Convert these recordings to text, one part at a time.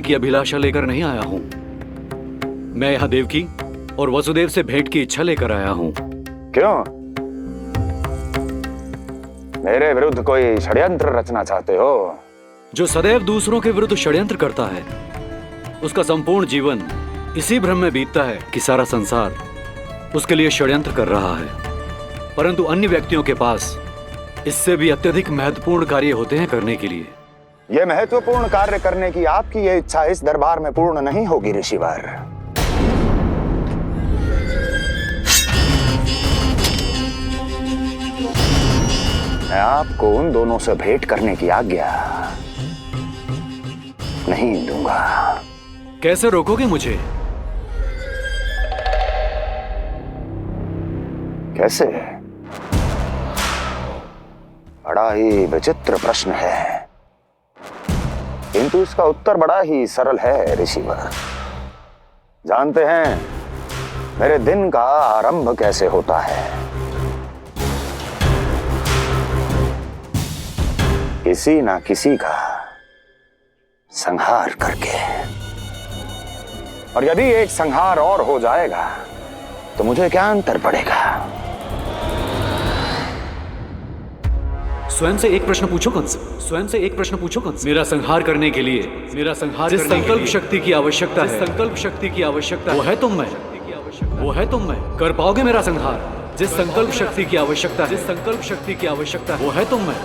की अभिलाषा लेकर नहीं आया हूँ। मैं यहाँ देवकी और वसुदेव से भेंट की इच्छा लेकर आया हूँ। क्यों? मेरे विरुद्ध कोई षड्यंत्र रचना चाहते हो? जो सदैव दूसरों के विरुद्ध षड्यंत्र करता है, उसका संपूर्ण जीवन इसी भ्रम में बीतता है कि सारा संसार उसके लिए षड्यंत्र कर रहा है। परंतु अन्य व्यक्तियों के पास इससे भी अत्यधिक महत्वपूर्ण कार्य होते हैं करने के लिए। यह महत्वपूर्ण कार्य करने की आपकी यह इच्छा इस दरबार में पूर्ण नहीं होगी ऋषिवर। मैं आपको उन दोनों से भेंट करने की आज्ञा नहीं दूंगा। कैसे रोकोगे मुझे? कैसे? बड़ा ही विचित्र प्रश्न है, किंतु इसका उत्तर बड़ा ही सरल है ऋषिवर। जानते हैं मेरे दिन का आरंभ कैसे होता है? किसी ना किसी का संहार करके। और यदि एक संहार और हो जाएगा तो मुझे क्या अंतर पड़ेगा? स्वयं से एक प्रश्न पूछो कंस। स्वयं से एक प्रश्न पूछो कंस। मेरा संहार करने के लिए, मेरा संहार जिस संकल्प शक्ति की आवश्यकता है, संकल्प शक्ति की आवश्यकता वो है तुम में, वो है तुम में। कर पाओगे मेरा संहार? जिस संकल्प शक्ति की आवश्यकता है, जिस संकल्प शक्ति की आवश्यकता वो है तुम में,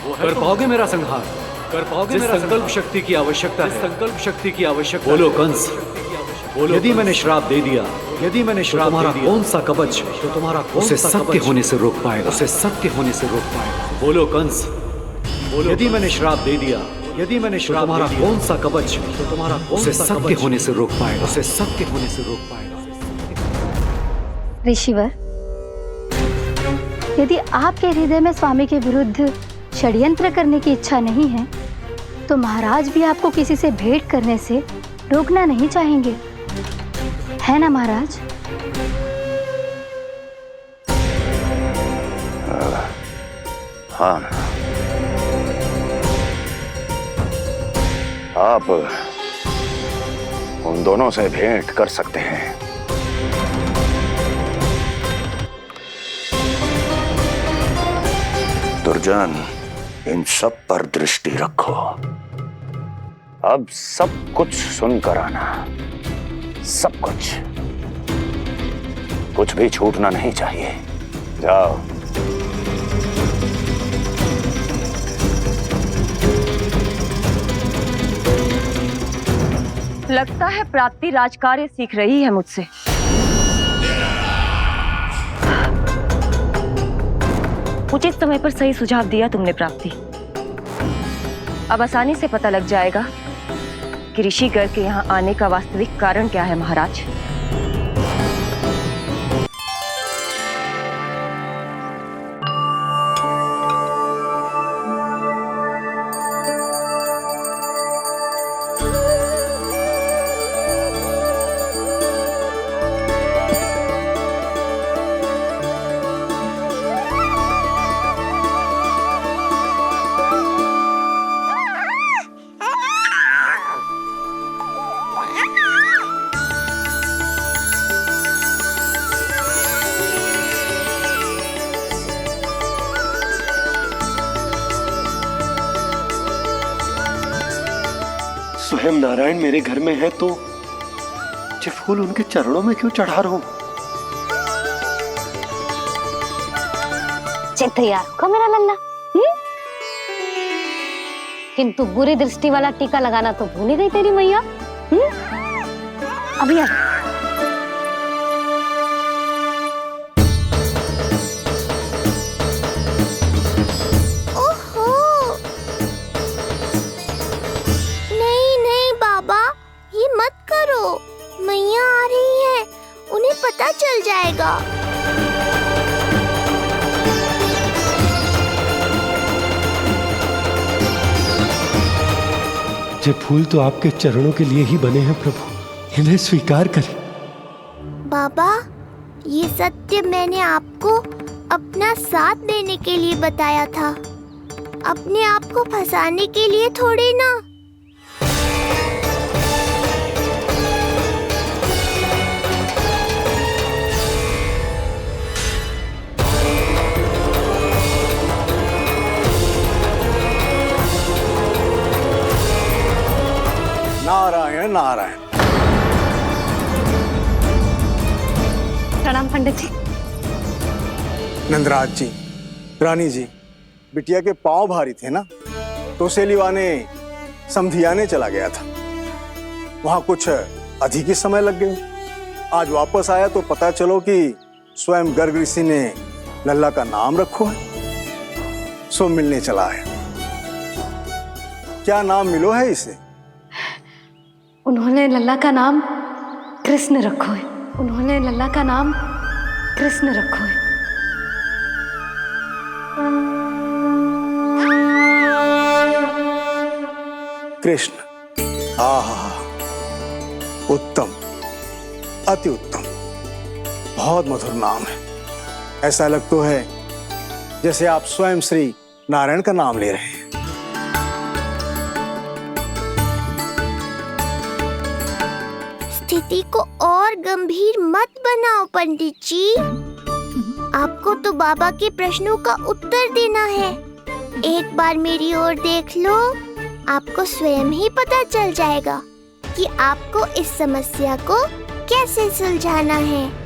वो है। कर पाओगे मेरा संहार? कर पाओगे मेरा संकल्प शक्ति की आवश्यकता है, संकल्प शक्ति की आवश्यकता। बोलो कंस, बोलो। यदि मैंने श्राप दे दिया, यदि मैंने श्राप दे दिया, कौन सा कवच तो तुम्हारा उसे सत्य होने से रोक पाएगा? उसे सत्य होने से रोक पाएगा? बोलो कंस, बोलो। यदि मैंने श्राप दे दिया, यदि मैंने श्राप, तुम्हारा कौन सा कवच तो तुम्हारा उसे सत्य होने से रोक पाएगा? उसे सत्य होने से रोक पाएगा? ऋषिवर, यदि आपके हृदय में स्वामी के विरुद्ध षड्यंत्र करने की इच्छा नहीं है, तो महाराज भी आपको किसी से भेंट करने से रोकना नहीं चाहेंगे, है ना महाराज? हाँ, आप उन दोनों से भेंट कर सकते हैं। दुर्जन, इन सब पर दृष्टि रखो। अब सब कुछ सुनकर आना, सब कुछ भी छूटना नहीं चाहिए। जाओ। लगता है प्राप्ति राजकार्य सीख रही है मुझसे। उचित समय पर सही सुझाव दिया तुमने प्राप्ति। अब आसानी से पता लग जाएगा कि ऋषिगर के यहाँ आने का वास्तविक कारण क्या है महाराज। स्वयं नारायण मेरे घर में है तो ये फूल उनके चरणों में क्यों चढ़ा रहा हूं? तैयार हो मेरा लल्ला। किंतु बुरी दृष्टि वाला टीका लगाना तो भूल ही गई तेरी मैया। अभी आ। मैया आ रही है, उन्हें पता चल जाएगा। ये फूल तो आपके चरणों के लिए ही बने हैं प्रभु, इन्हें स्वीकार करें। बाबा, ये सत्य मैंने आपको अपना साथ देने के लिए बताया था, अपने आप को फंसाने के लिए थोड़ी ना। नारायण नारायण। प्रणाम पंडित जी। नंदराज जी, रानी जी, बिटिया के पांव भारी थे ना, तो उसे लिवाने समधियाने चला गया था। वहां कुछ अधिक ही समय लग गए। आज वापस आया तो पता चलो कि स्वयं गर्ग ऋषि ने लल्ला का नाम रखो है, सो मिलने चला है। क्या नाम मिलो है इसे? उन्होंने लल्ला का नाम कृष्ण रखो है। उन्होंने लल्ला का नाम कृष्ण रखो है। कृष्ण। आहा, उत्तम, अति उत्तम, बहुत मधुर नाम है। ऐसा लग तो है जैसे आप स्वयं श्री नारायण का नाम ले रहे हैं। स्थिति को और गंभीर मत बनाओ पंडित जी। आपको तो बाबा के प्रश्नों का उत्तर देना है। एक बार मेरी ओर देख लो, आपको स्वयं ही पता चल जाएगा कि आपको इस समस्या को कैसे सुलझाना है।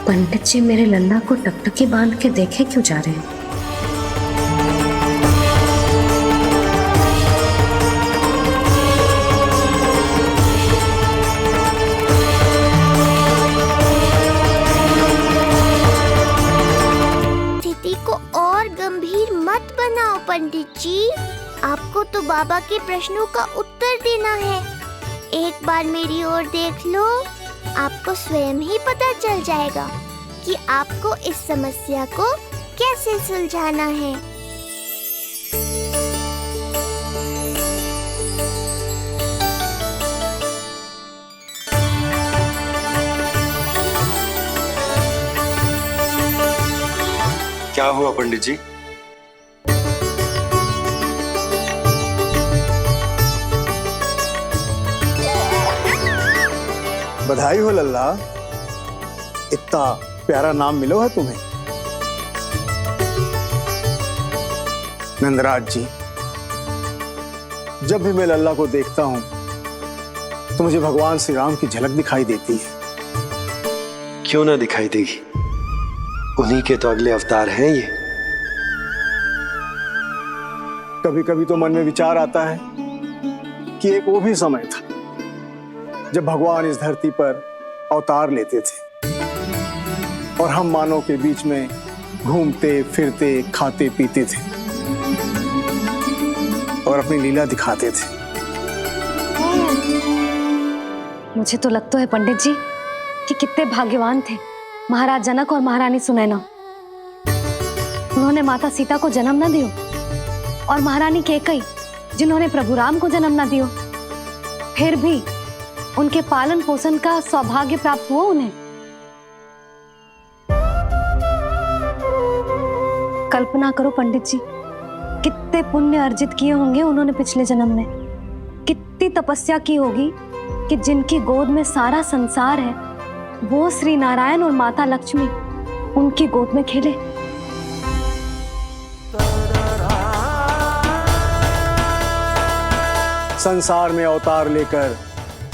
पंडित जी मेरे लल्ला को टकटकी बांध के देखे क्यों जा रहे हैं? स्थिति को और गंभीर मत बनाओ पंडित जी। आपको तो बाबा के प्रश्नों का उत्तर देना है। एक बार मेरी ओर देख लो, आपको स्वयं ही पता चल जाएगा कि आपको इस समस्या को कैसे सुलझाना है। क्या हुआ पंडित जी? बधाई हो लल्ला, इतना प्यारा नाम मिलो है तुम्हें। नंदराज जी, जब भी मैं लल्ला को देखता हूं तो मुझे भगवान श्री राम की झलक दिखाई देती है। क्यों ना दिखाई देगी, उन्हीं के तो अगले अवतार हैं ये। कभी कभी तो मन में विचार आता है कि एक वो भी समय था जब भगवान इस धरती पर अवतार लेते थे और हम मानव के बीच में घूमते फिरते खाते पीते थे और अपनी लीला दिखाते थे। मुझे तो लगता है पंडित जी कि कितने भाग्यवान थे महाराज जनक और महारानी सुनैना। उन्होंने माता सीता को जन्म न दियो और महारानी कैकई जिन्होंने प्रभु राम को जन्म न दियो, फिर भी उनके पालन पोषण का सौभाग्य प्राप्त हुआ उन्हें। कल्पना करो पंडित जी, कितने पुण्य अर्जित किए होंगे उन्होंने पिछले जन्म में। कितनी तपस्या की होगी कि जिनकी गोद में सारा संसार है वो श्री नारायण और माता लक्ष्मी उनकी गोद में खेले। संसार में अवतार लेकर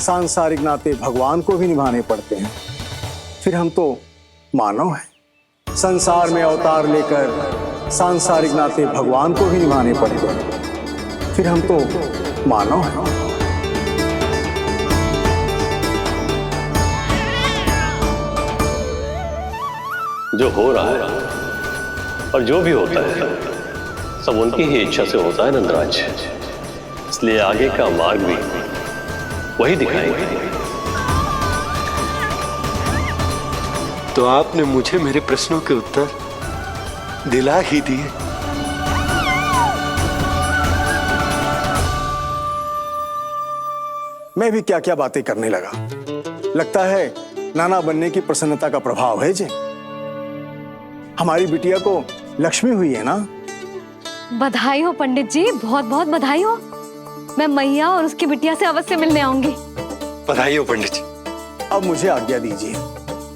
सांसारिक नाते भगवान को भी निभाने पड़ते हैं, फिर हम तो मानव हैं। संसार में अवतार लेकर सांसारिक नाते भगवान को भी निभाने पड़ते हैं, फिर हम तो मानव हैं। जो हो रहा है और जो भी होता है सब उनकी ही इच्छा से होता है नंदराज, इसलिए आगे का मार्ग भी वही दिखाएंगे। तो आपने मुझे मेरे प्रश्नों के उत्तर दिला ही दिए। मैं भी क्या क्या बातें करने लगा। लगता है नाना बनने की प्रसन्नता का प्रभाव है जी। हमारी बिटिया को लक्ष्मी हुई है ना। बधाई हो पंडित जी, बहुत बहुत बधाई हो। मैं मैया और उसकी बिटिया से अवश्य मिलने आऊंगी। बधाई हो पंडित जी। अब मुझे आज्ञा दीजिए,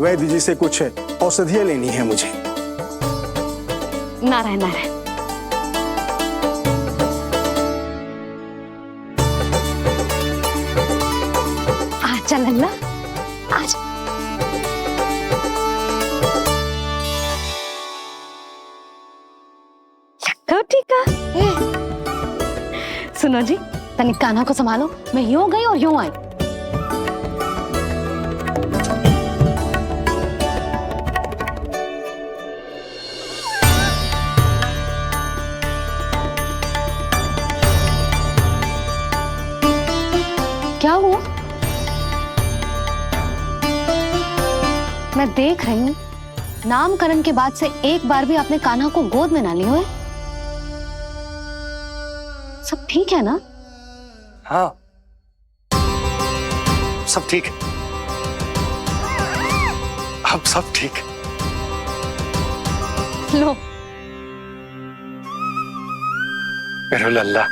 वैद्य जी से कुछ औषधियां लेनी है मुझे। नारायण नारायण। चल लल्ला आज। टीका सुनो जी, तनिक कान्हा को संभालो, मैं यूं गई और यूं आई। क्या हुआ? मैं देख रही हूँ नामकरण के बाद से एक बार भी आपने कान्हा को गोद में ना लिया है। सब ठीक है ना? हाँ, सब ठीक है। अब सब ठीक है। लो मेरा लल्ला।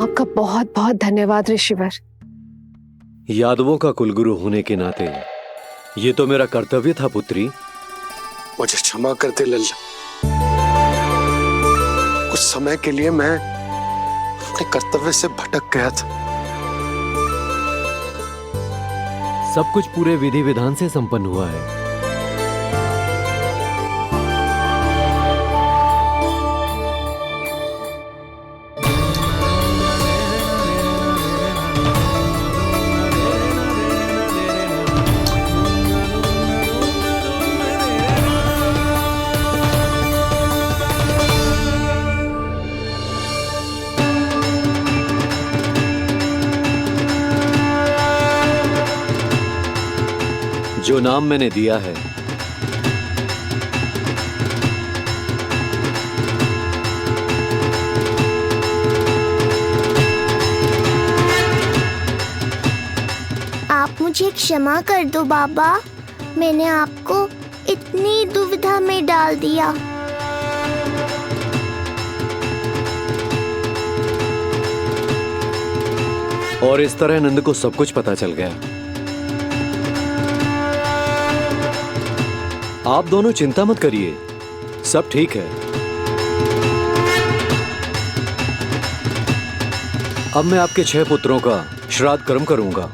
आपका बहुत बहुत धन्यवाद ऋषिवर। यादवों का कुलगुरु होने के नाते ये तो मेरा कर्तव्य था पुत्री। मुझे क्षमा कर दे लल्ला, कुछ समय के लिए मैं अपने कर्तव्य से भटक गया था। सब कुछ पूरे विधि विधान से संपन्न हुआ है। जो नाम मैंने दिया है आप मुझे क्षमा कर दो बाबा, मैंने आपको इतनी दुविधा में डाल दिया। और इस तरह नंद को सब कुछ पता चल गया। आप दोनों चिंता मत करिए, सब ठीक है। अब मैं आपके 6 पुत्रों का श्राद्ध कर्म करूंगा।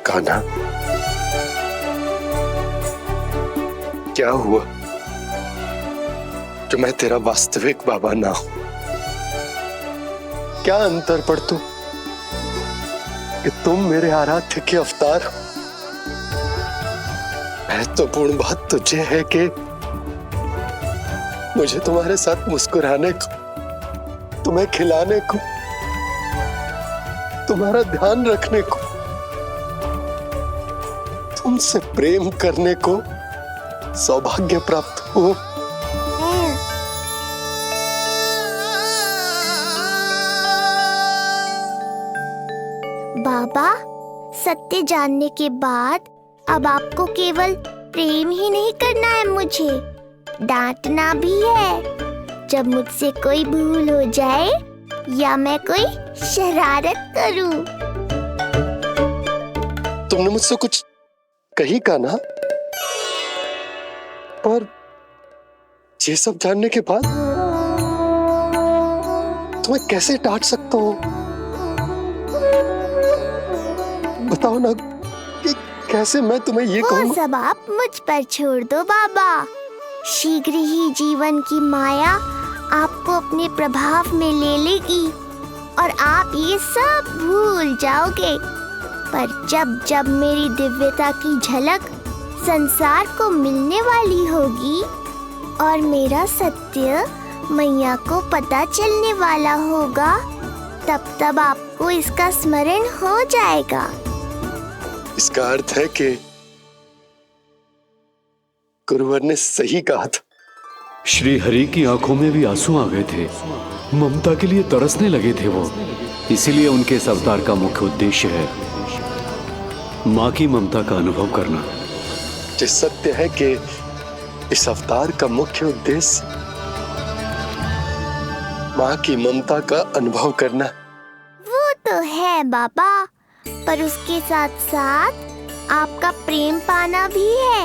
कान्हा, क्या हुआ जो मैं तेरा वास्तविक बाबा ना हूं? क्या अंतर पड़ तू कि तुम मेरे आराध्य के अवतार हो? महत्वपूर्ण बात तुझे है कि मुझे तुम्हारे साथ मुस्कुराने को, तुम्हें खिलाने को, तुम्हारा ध्यान रखने को, तुमसे प्रेम करने को सौभाग्य प्राप्त हो। बाबा, सत्य जानने के बाद अब आपको केवल प्रेम ही नहीं करना है, मुझे डांटना भी है जब मुझसे कोई भूल हो जाए या मैं कोई शरारत करूं। तुमने मुझसे कुछ कही कान्हा, पर ये सब जानने के बाद तुम्हें कैसे डांट सकता हूं? बताओ ना कि कैसे मैं तुम्हें ये वो कहूं? सब आप मुझ पर छोड़ दो बाबा। शीघ्र ही जीवन की माया आपको अपने प्रभाव में ले लेगी और आप ये सब भूल जाओगे। पर जब जब मेरी दिव्यता की झलक संसार को मिलने वाली होगी और मेरा सत्य मैया को पता चलने वाला होगा, तब आपको इसका स्मरण हो जाएगा। इसका अर्थ है कि गुरुवर ने सही कहा था। श्री हरि की आंखों में भी आंसू आ गए थे। ममता के लिए तरसने लगे थे वो। इसीलिए उनके इस अवतार का मुख्य उद्देश्य है माँ की ममता का अनुभव करना। जो सत्य है कि इस अवतार का मुख्य उद्देश्य माँ की ममता का अनुभव करना। वो तो है बाबा, पर उसके साथ साथ आपका प्रेम पाना भी है।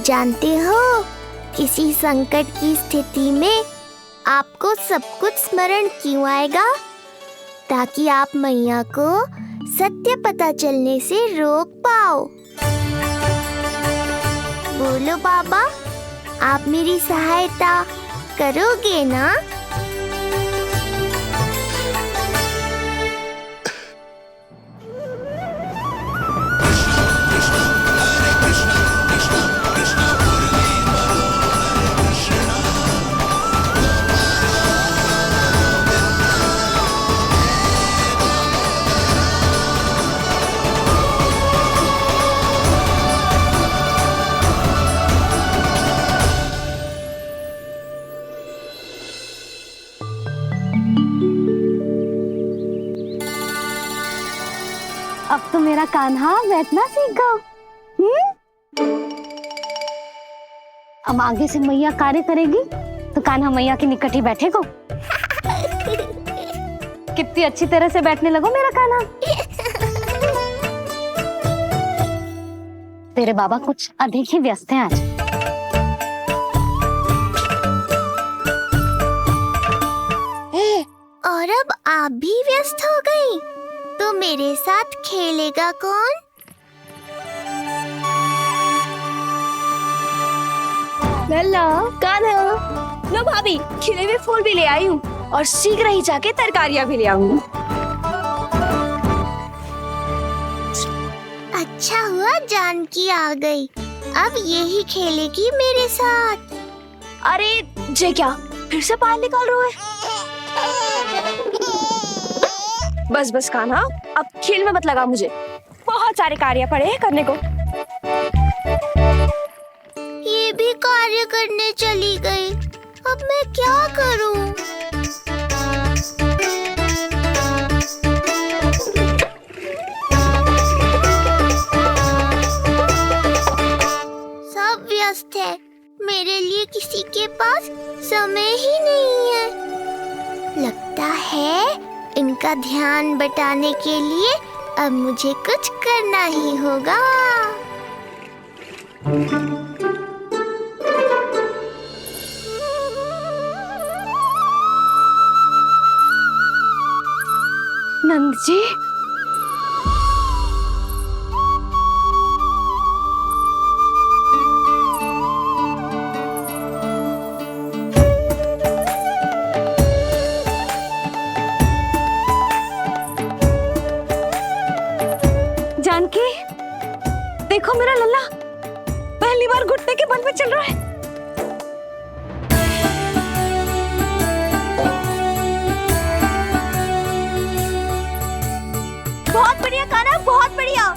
जानते हो, किसी संकट की स्थिति में आपको सब कुछ स्मरण क्यों आएगा? ताकि आप मैया को सत्य पता चलने से रोक पाओ। बोलो बाबा, आप मेरी सहायता करोगे ना? अब तो मेरा कान्हा बैठना सीख गया। अब आगे से मैया कार्य करेगी तो कान्हा मैया के निकट ही बैठेगा। कितनी अच्छी तरह से बैठने लगो मेरा कान्हा। तेरे बाबा कुछ अधिक ही व्यस्त हैं आज। और अब आप भी व्यस्त हो गई, तो मेरे साथ खेलेगा कौन? लल्ला, कान्हा, लो भाभी, खिले हुए फूल भी ले आई हूँ और शीघ्र ही जाके तरकारियाँ भी ले आऊंगी। अच्छा हुआ जानकी आ गई, अब यही खेलेगी मेरे साथ। अरे जे क्या, फिर से पानी निकाल रहे हो? बस बस कान्हा, अब खेल में मत लगा मुझे। बहुत सारे कार्य पड़े हैं करने को। ये भी कार्य करने चली गई, अब मैं क्या करूं? सब व्यस्त है, मेरे लिए किसी के पास समय ही नहीं है। लगता है इनका ध्यान बटाने के लिए अब मुझे कुछ करना ही होगा। नंद जी, जानकी, देखो मेरा लल्ला पहली बार घुटने के बल पे चल रहा है। बहुत बढ़िया कान्हा, बहुत बढ़िया।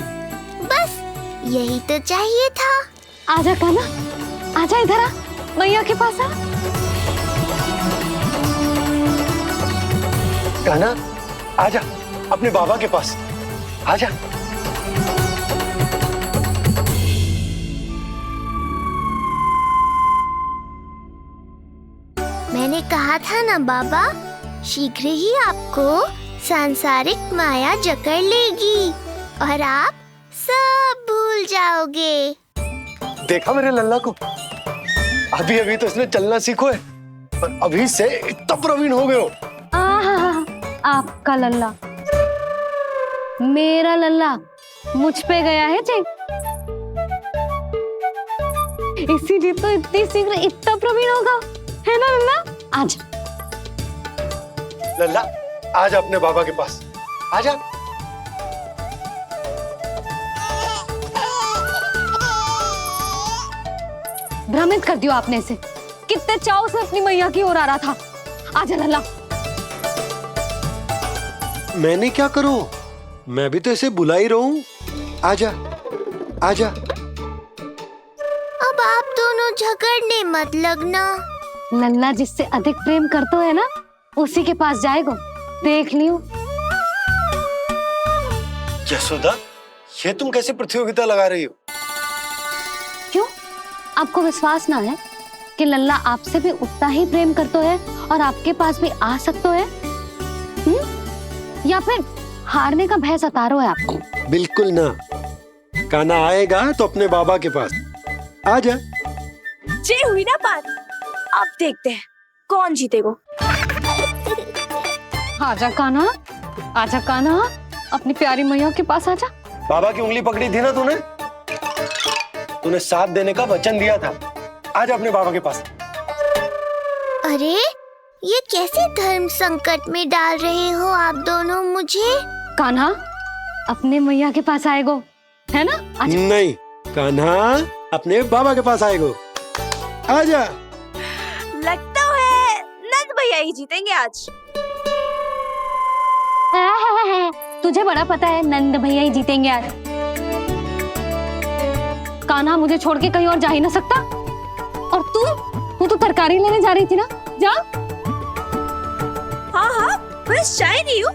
बस यही तो चाहिए था। आजा कान्हा, आजा इधर आ, मैया के पास आ। कान्हा, आजा अपने बाबा के पास, आजा। मैंने कहा था ना बाबा, शीघ्र ही आपको सांसारिक माया जकड़ लेगी और आप सब भूल जाओगे। देखा मेरे लल्ला को, अभी अभी तो इसने चलना सीखो है, पर अभी से इतना प्रवीण हो गए हो। आपका लल्ला, मेरा लल्ला मुझ पे गया है जी, इसीलिए तो इतनी शीघ्र इतना प्रवीण होगा, है ना लल्ला? आज लल्ला, आजा अपने बाबा के पास, आजा। भ्रमित कर दियो आपने इसे। कितने चाव से अपनी मैया की ओर आ रहा था। आजा लल्ला। मैंने क्या करूं? मैं भी तो इसे बुला ही रहा हूं। आजा आजा। अब आप दोनों झगड़ने मत लगना। लल्ला जिससे अधिक प्रेम करते है ना, उसी के पास जाएगा। देख लियो। यशोदा, ये तुम कैसे प्रतियोगिता लगा रही हो? क्यों? आपको विश्वास ना है कि लल्ला आपसे भी उतना ही प्रेम करता है और आपके पास भी आ सकता है? या फिर हारने का भय सता रहा है आपको? बिल्कुल ना। कान्हा आएगा तो अपने बाबा के पास। आजा। जे हुई ना बात, अब देखते हैं कौन जीतेगा। आजा कान्हा, आजा कान्हा, अपनी प्यारी मैया के पास आजा। बाबा की उंगली पकड़ी थी ना तूने साथ देने का वचन दिया था। आजा अपने बाबा के पास। अरे ये कैसे धर्म संकट में डाल रहे हो आप दोनों मुझे? कान्हा अपने मैया के पास आएगो, है ना? आजा। नहीं, कान्हा अपने बाबा के पास आएगो। आजा। लगता है नंद भैया ही जीतेंगे आज। तुझे बड़ा पता है नंद भैया ही जीतेंगे आज। कान्हा मुझे छोड़ के कहीं और जा ही ना सकता। और तू तो तरकारी लेने जा रही थी ना, जा। हाँ, बस जा ही रही हूँ।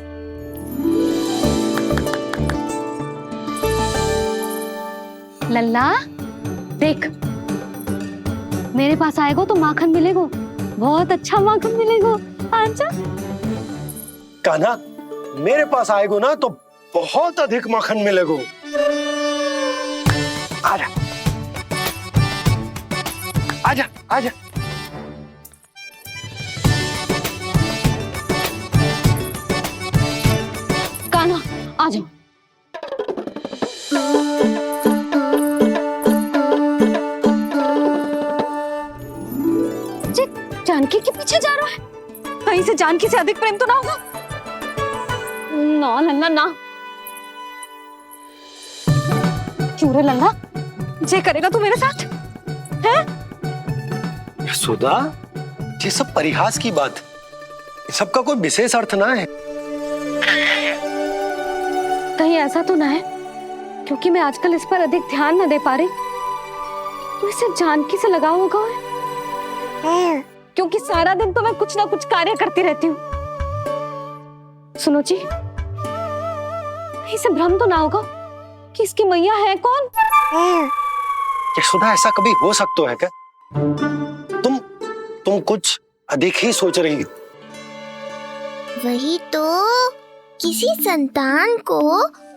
लल्ला देख, मेरे पास आएगो तो माखन मिलेगो, बहुत अच्छा माखन मिलेगो। आजा। कान्हा मेरे पास आएगो ना तो बहुत अधिक माखन मिलेगो। आजा आजा आजा। कान्हा आ जाओ। जानकी के पीछे जा रहा है। कहीं से जानकी से अधिक प्रेम तो ना होगा? ना लल्ला ना। क्यों रे लल्ला, जे करेगा तू मेरे साथ है? यशोदा, ये सब परिहास की बात, सबका कोई विशेष अर्थ ना है। कहीं ऐसा तो ना है क्योंकि मैं आजकल इस पर अधिक ध्यान न दे पा रही तो इसे जानकी से लगाव होगा है? क्योंकि सारा दिन तो मैं कुछ ना कुछ कार्य करती रहती हूँ। सुनो जी, इसे भ्रम तो ना होगा कि इसकी मैया है कौन? यशोदा, ऐसा कभी हो सकता है क्या? तुम कुछ अधिक ही सोच रही हो। वही तो, किसी संतान को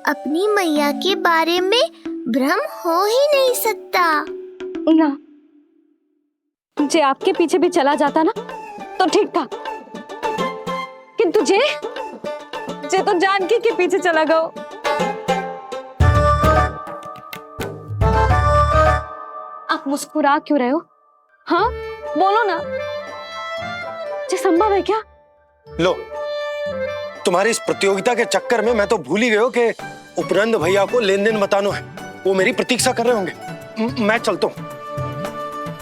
अपनी मैया के बारे में भ्रम हो ही नहीं सकता। ना, जे आपके पीछे भी चला जाता ना तो ठीक था, किंतु जे तो जानकी के पीछे चला गया। आप मुस्कुरा क्यों रहे हो? हाँ बोलो ना, ये संभव है क्या? लो, तुम्हारी इस प्रतियोगिता के चक्कर में मैं तो भूल ही गया हूं कि उपनंद भैया को लेन देन बताना है। वो मेरी प्रतीक्षा कर रहे होंगे। मैं चलता हूँ।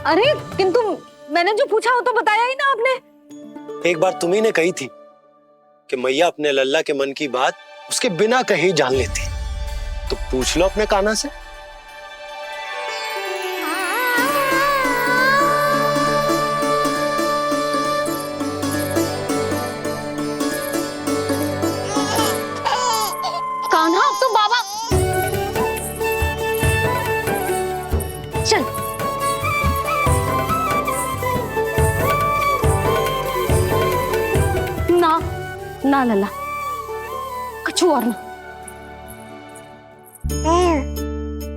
अरे किंतु मैंने जो पूछा वो तो बताया ही ना आपने। एक बार तुम्ही ने कही थी कि मैया अपने लल्ला के मन की बात उसके बिना कहीं जान लेती, तो पूछ लो अपने कान्हा से। कान्हा तो बाबा चल। ना लल्ला, कुछ और ना।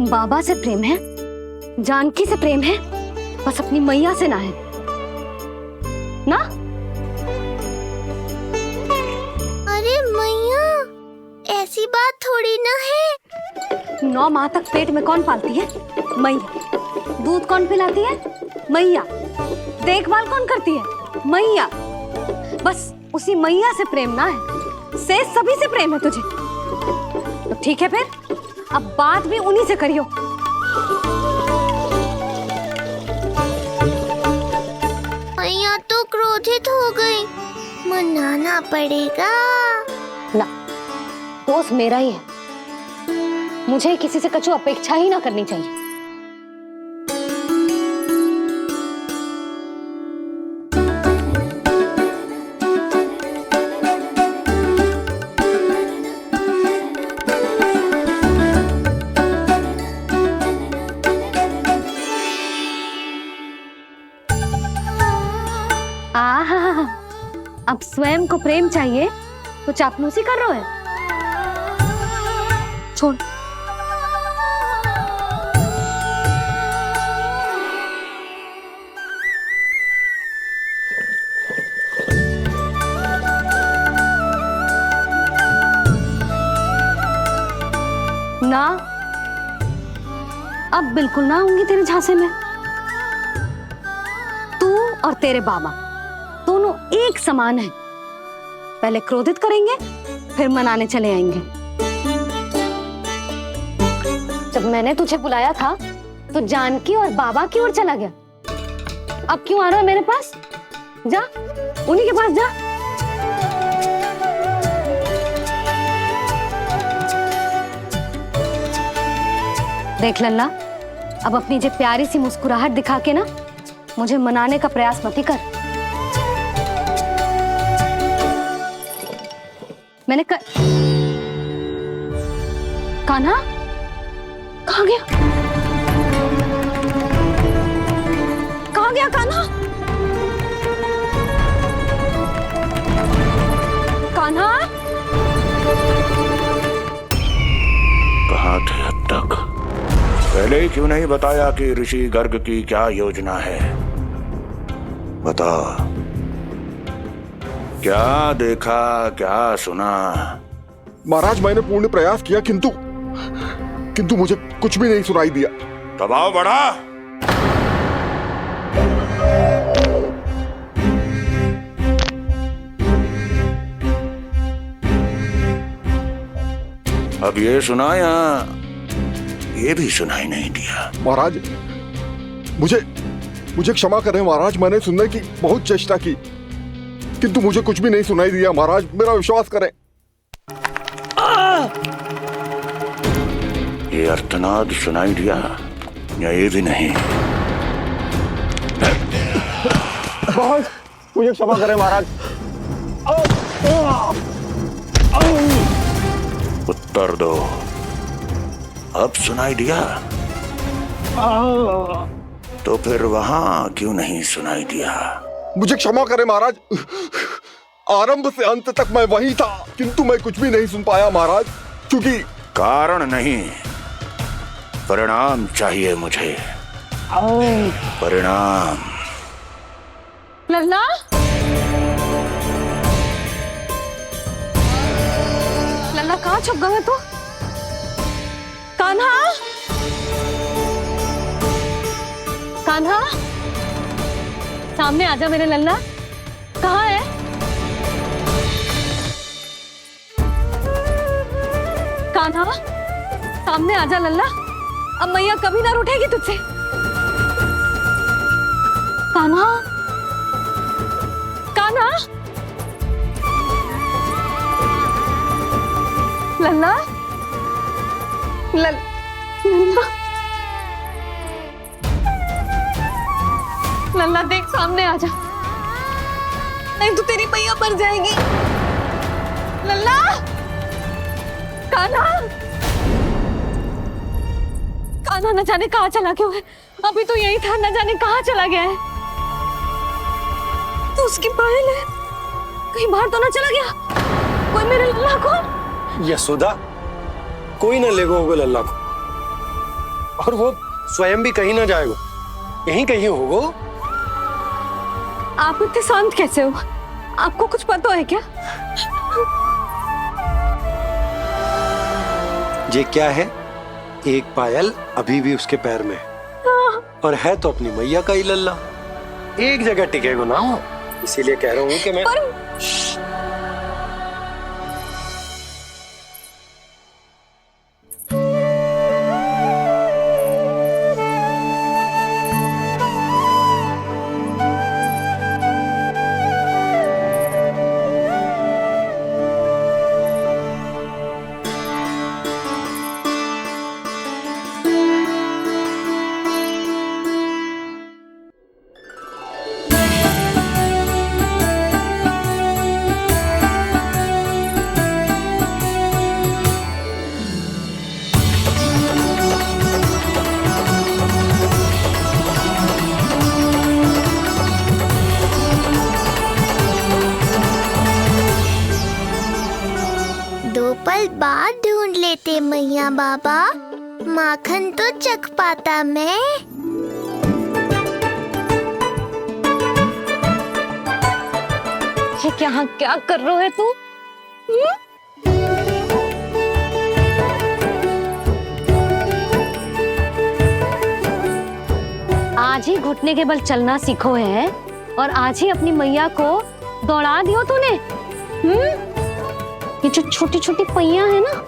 बाबा से प्रेम है, जानकी से प्रेम है, बस अपनी मैया से ना है ना। अरे मैया, ऐसी बात थोड़ी ना है। 9 माह तक पेट में कौन पालती है? मैया। दूध कौन पिलाती है? मैया। देखभाल कौन करती है? मैया। बस उसी मैया से प्रेम ना है, से सभी से प्रेम है तुझे। तो ठीक है फिर, अब बात भी उन्हीं से करियो। क्रोधित हो गई। मनाना पड़ेगा। ना, दोस्त मेरा ही है। मुझे किसी से कछु अपेक्षा ही ना करनी चाहिए। आहा, अब स्वयं को प्रेम चाहिए तो चापलूसी कर रहे हो? छोड़। ना, अब बिल्कुल ना आऊंगी तेरे झांसे में। तू और तेरे बाबा दोनों एक समान हैं। पहले क्रोधित करेंगे, फिर मनाने चले आएंगे। जब मैंने तुझे बुलाया था तो जानकी और बाबा की ओर चला गया। अब क्यों आ रहा है मेरे पास? जा, उन्हीं के पास जा। देख लल्ला, अब अपनी जो प्यारी सी मुस्कुराहट दिखा के ना मुझे मनाने का प्रयास मत ही कर। मैंने कान्हा कहाँ गया? कहाँ गया कान्हा? कान्हा कहाँ थे अब तक? पहले ही क्यों नहीं बताया कि ऋषि गर्ग की क्या योजना है? बता, क्या देखा, क्या सुना? महाराज, मैंने पूर्ण प्रयास किया किंतु मुझे कुछ भी नहीं सुनाई दिया। दबाव बढ़ा। अब ये सुना या ये भी सुनाई नहीं दिया? महाराज, मुझे क्षमा करें महाराज, मैंने सुनने की बहुत चेष्टा की किंतु मुझे कुछ भी नहीं सुनाई दिया। महाराज, मेरा विश्वास करें। ये अर्थनाद सुनाई दिया या ये भी नहीं? मुझे क्षमा करें महाराज। उत्तर दो, अब सुनाई दिया? तो फिर वहां क्यों नहीं सुनाई दिया? मुझे क्षमा करें महाराज, आरंभ से अंत तक मैं वही था किंतु मैं कुछ भी नहीं सुन पाया महाराज, क्योंकि कारण नहीं, परिणाम चाहिए मुझे। परिणाम। लल्ला, लल्ला कहाँ छुप गया तू? कान्हा, कान्हा, सामने आजा मेरे लल्ला। कहाँ है? कान्हा, सामने आजा लल्ला। अब मैया कभी ना रूठेगी तुझसे। कान्हा, कान्हा, लल्ला, लल्ला, लल्ला देख, सामने आजा, नहीं तो तेरी मैया मर जाएगी। लल्ला, कान्हा, कान्हा न जाने कहाँ चला गया है। अभी तो यही था, न जाने कहाँ चला गया है। तो उसकी पायल है, कहीं बाहर तो ना चला गया कोई मेरे लल्ला को? यशोदा, कोई ना लेगा होगा लल्ला को, और वो स्वयं भी कहीं ना जाएगा, यहीं कहीं होगा। आप इतने शांत कैसे हो? आपको कुछ पता है क्या? ये क्या है? एक पायल अभी भी उसके पैर में है, और है तो अपनी मैया का ही लल्ला। एक जगह टिकेगा ना, इसीलिए कह रहा हूँ कि मैं अरे मैया बाबा, माखन तो चख पाता मैं। ये क्या कर रहे है तू? आज ही घुटने के बल चलना सीखो है और आज ही अपनी मैया को दौड़ा दियो तूने। ये जो छोटी छोटी पहिया है ना,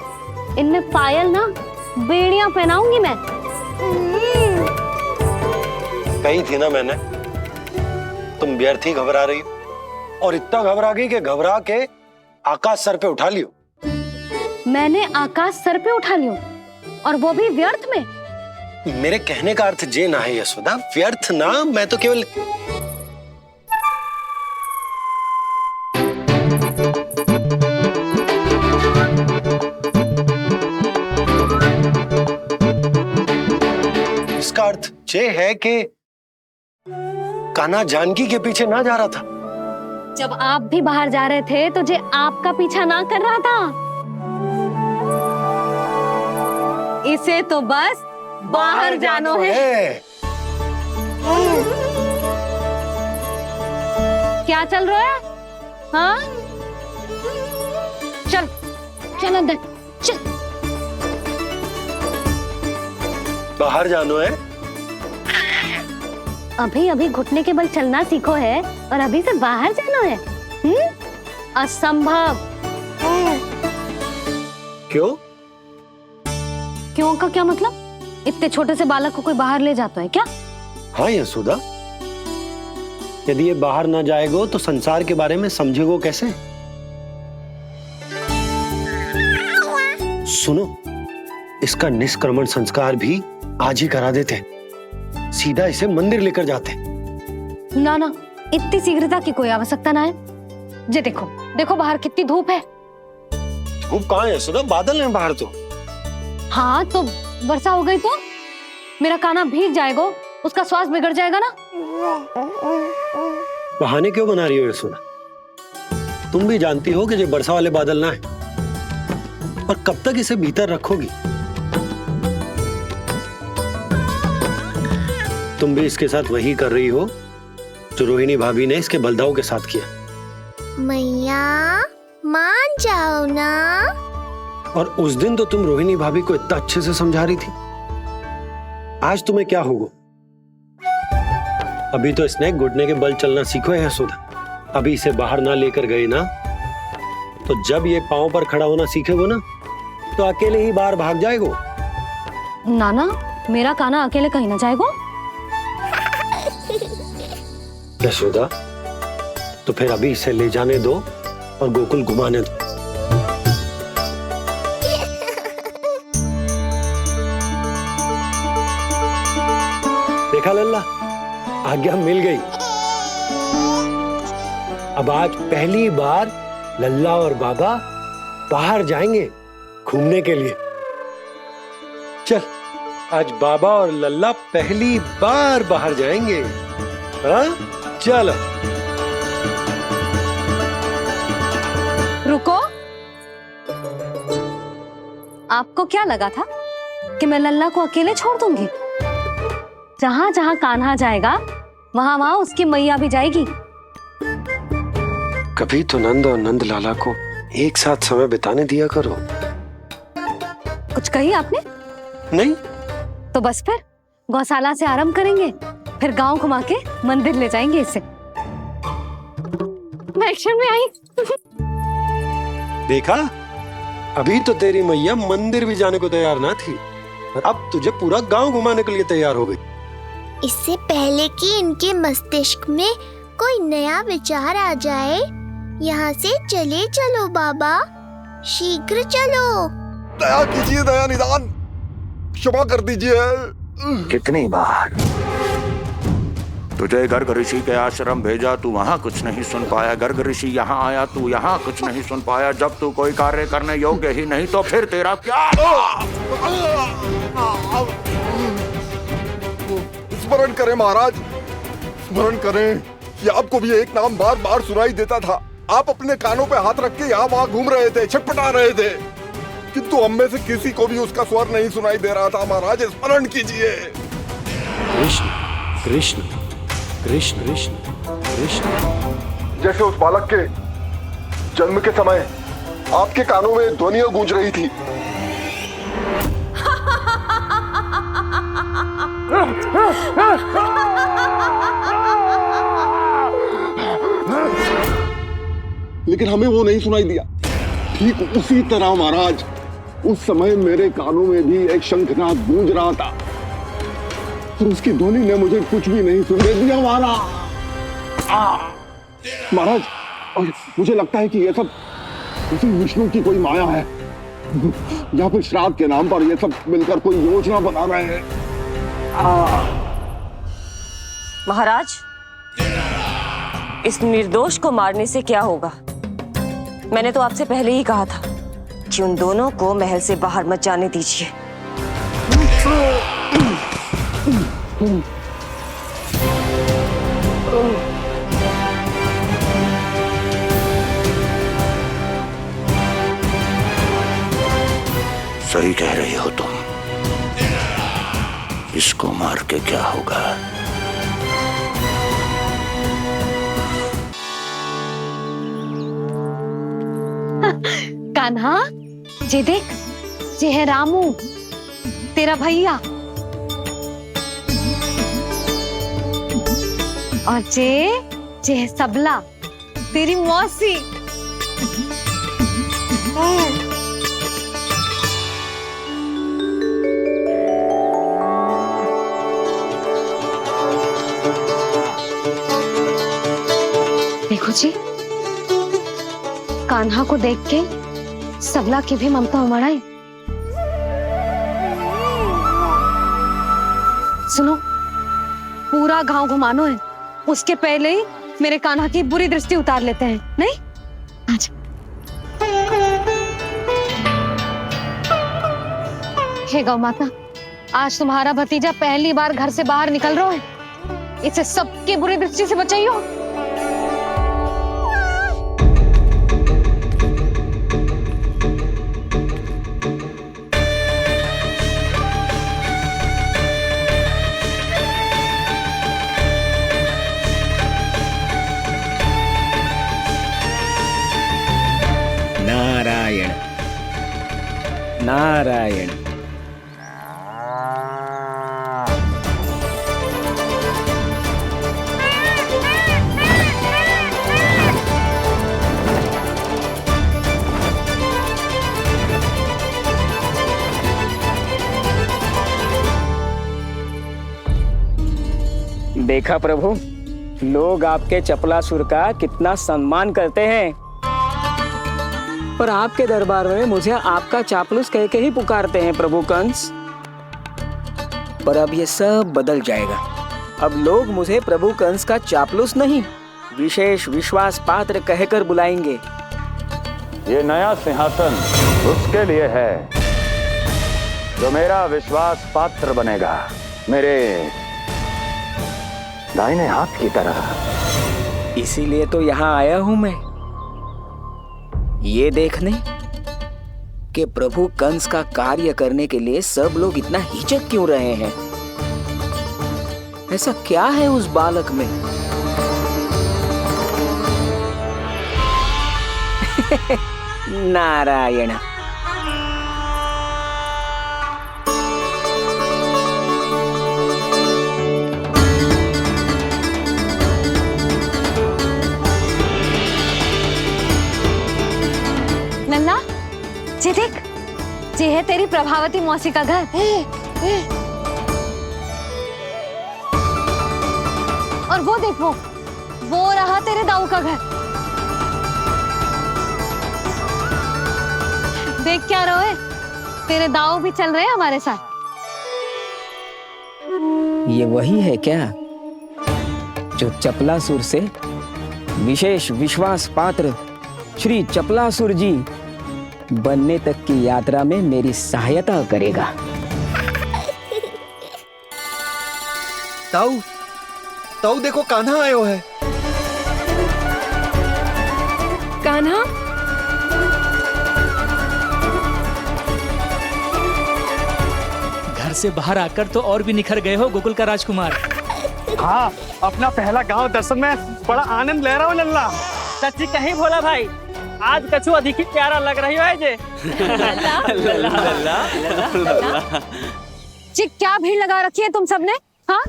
इनमें पायल ना बेड़ियां पहनाऊंगी मैं। कही थी ना मैंने, तुम व्यर्थ ही घबरा रही हो, और इतना घबरा गई कि घबरा के आकाश सर पे उठा लियो। मैंने आकाश सर पे उठा लियो, और वो भी व्यर्थ में। मेरे कहने का अर्थ जे ना है यशोदा, व्यर्थ ना, मैं तो केवल इसका अर्थ ये है कि कान्हा जानकी के पीछे ना जा रहा था। जब आप भी बाहर जा रहे थे तो जे आपका पीछा ना कर रहा था। इसे तो बस बाहर जानो है। क्या चल रहा है? हाँ, चल चल अंदर चल। बाहर जानो है? अभी अभी घुटने के बल चलना सीखो है और अभी से बाहर जाना है? असंभव। क्यों? क्यों का क्या मतलब? इतने छोटे से बालक को कोई बाहर ले जाता है क्या? हाँ यशोदा, यदि ये बाहर ना जाएगो तो संसार के बारे में समझेगो कैसे? सुनो, इसका निष्क्रमण संस्कार भी आज ही करा देते, सीधा इसे मंदिर लेकर जाते। ना ना, इतनी शीघ्रता की कोई आवश्यकता ना है। जे देखो देखो बाहर कितनी धूप है। धूप कहाँ है यशोदा? बादल हैं बाहर तो। हाँ तो वर्षा हो गई तो मेरा कान्हा भीग जाएगा, उसका स्वास्थ्य बिगड़ जाएगा ना। बहाने क्यों बना रही हो यशोदा? तुम भी जानती हो कि ये वर्षा वाले बादल ना है, और कब तक इसे भीतर रखोगी? तुम भी इसके साथ वही कर रही हो जो रोहिणी भाभी ने इसके बलदाऊ के साथ किया। मैया मान जाओ ना। और उस दिन तो तुम रोहिणी भाभी को इतना अच्छे से समझा रही थी, आज तुम्हें क्या होगा? अभी तो इसने घुटने के बल चलना सीखो है यशोदा। अभी इसे बाहर ना लेकर गए ना, तो जब ये पांव पर खड़ा होना सीखेगो ना, तो अकेले ही बाहर भाग जाएगो। नाना, मेरा कान्हा अकेले कहीं ना जाएगा। यशोदा, तो फिर अभी इसे ले जाने दो और गोकुल घुमाने दो। देखा लल्ला, आज्ञा मिल गई। अब आज पहली बार लल्ला और बाबा बाहर जाएंगे घूमने के लिए। चल, आज बाबा और लल्ला पहली बार बाहर जाएंगे। हाँ, चलो। रुको, आपको क्या लगा था कि मैं लल्ला को अकेले छोड़ दूंगी? जहां जहां कान्हा जाएगा वहां वहां उसकी मैया भी जाएगी। कभी तो नंद और नंद लाला को एक साथ समय बिताने दिया करो। कुछ कही आपने? नहीं तो बस फिर गौशाला से आरंभ करेंगे, फिर गांव घुमा के मंदिर ले जाएंगे इसे। मैं एक्शन में आई। देखा, अभी तो तेरी मैया मंदिर भी जाने को तैयार ना थी, और अब तुझे पूरा गांव घुमाने के लिए तैयार हो गई। इससे पहले कि इनके मस्तिष्क में कोई नया विचार आ जाए, यहाँ से चले चलो बाबा, शीघ्र चलो। दया कीजिए, दया निदान, क्षमा कर दीजिए। कितनी बार तुझे गर्ग ऋषि के आश्रम भेजा, तू वहाँ कुछ नहीं सुन पाया। गर्ग ऋषि यहाँ आया, तू यहाँ कुछ नहीं सुन पाया। जब तू कोई कार्य करने योग्य ही नहीं, तो फिर तेरा क्या? स्मरण करें महाराज, स्मरण करें कि आपको भी एक नाम बार बार सुनाई देता था। आप अपने कानों पे हाथ रख के यहाँ वहाँ घूम रहे थे, छटपटा रहे थे। किंतु हम में से किसी को भी उसका स्वर नहीं सुनाई दे रहा था। महाराज स्मरण कीजिए। कृष्ण कृष्ण कृष्ण कृष्ण कृष्ण। जैसे उस बालक के जन्म के समय आपके कानों में ध्वनियां गूंज रही थी। लेकिन हमें वो नहीं सुनाई दिया। ठीक उसी तरह महाराज उस समय मेरे कानों में भी एक शंखनाद गूंज रहा था, और उसकी ध्वनि ने मुझे कुछ भी नहीं सुनने दिया। महाराज, और मुझे लगता है कि ये सब उसी विष्णु की कोई माया है, या फिर श्राद्ध के नाम पर ये सब मिलकर कोई योजना बना रहे हैं। महाराज, इस निर्दोष को मारने से क्या होगा? मैंने तो आपसे पहले ही कहा था कि उन दोनों को महल से बाहर मत जाने दीजिए। सही कह रही हो तुम। इसको मार के क्या होगा? कान्हा, जे देख, जे है रामू, तेरा भैया। और जे है सबला, तेरी मौसी। देखो जी, कान्हा को देख के सबला की भी ममता उमड़ आई। सुनो, पूरा गांव घुमानो है, उसके पहले ही मेरे कान्हा की बुरी दृष्टि उतार लेते हैं, नहीं? अच्छा। हे गौ माता, आज तुम्हारा भतीजा पहली बार घर से बाहर निकल रहा है, इसे सबकी बुरी दृष्टि से बचाइयो। नारायण नारायण। देखा प्रभु, लोग आपके चपलासुर का कितना सम्मान करते हैं, पर आपके दरबार में मुझे आपका चापलूस कह के ही पुकारते हैं प्रभु कंस। पर अब ये सब बदल जाएगा। अब लोग मुझे प्रभु कंस का चापलूस नहीं, विशेष विश्वास पात्र कहकर बुलाएंगे। ये नया सिंहासन उसके लिए है जो मेरा विश्वास पात्र बनेगा, मेरे दाहिने हाथ की तरह। इसीलिए तो यहाँ आया हूं मैं, ये देखने कि प्रभु कंस का कार्य करने के लिए सब लोग इतना हिचक क्यों रहे हैं। ऐसा क्या है उस बालक में? नारायण। नन्ना, जे देख, जे है तेरी प्रभावती मौसी का घर। और वो देखो, वो रहा तेरे दाऊ का घर। देख क्या रोए, तेरे दाऊ भी चल रहे हैं हमारे साथ। ये वही है क्या जो चपलासुर से विशेष विश्वास पात्र श्री चपलासुर जी बनने तक की यात्रा में मेरी सहायता करेगा? ताऊ, ताऊ देखो, कान्हा आयो है। कान्हा, घर से बाहर आकर तो और भी निखर गए हो गोकुल का राजकुमार। हाँ, अपना पहला गांव दर्शन में बड़ा आनंद ले रहा हूँ लल्ला। सच्ची कहीं भोला भाई, आज कछु अधिक ही प्यारा लग रही है जे। जी क्या भीड़ लगा रखी है तुम सबने? हाँ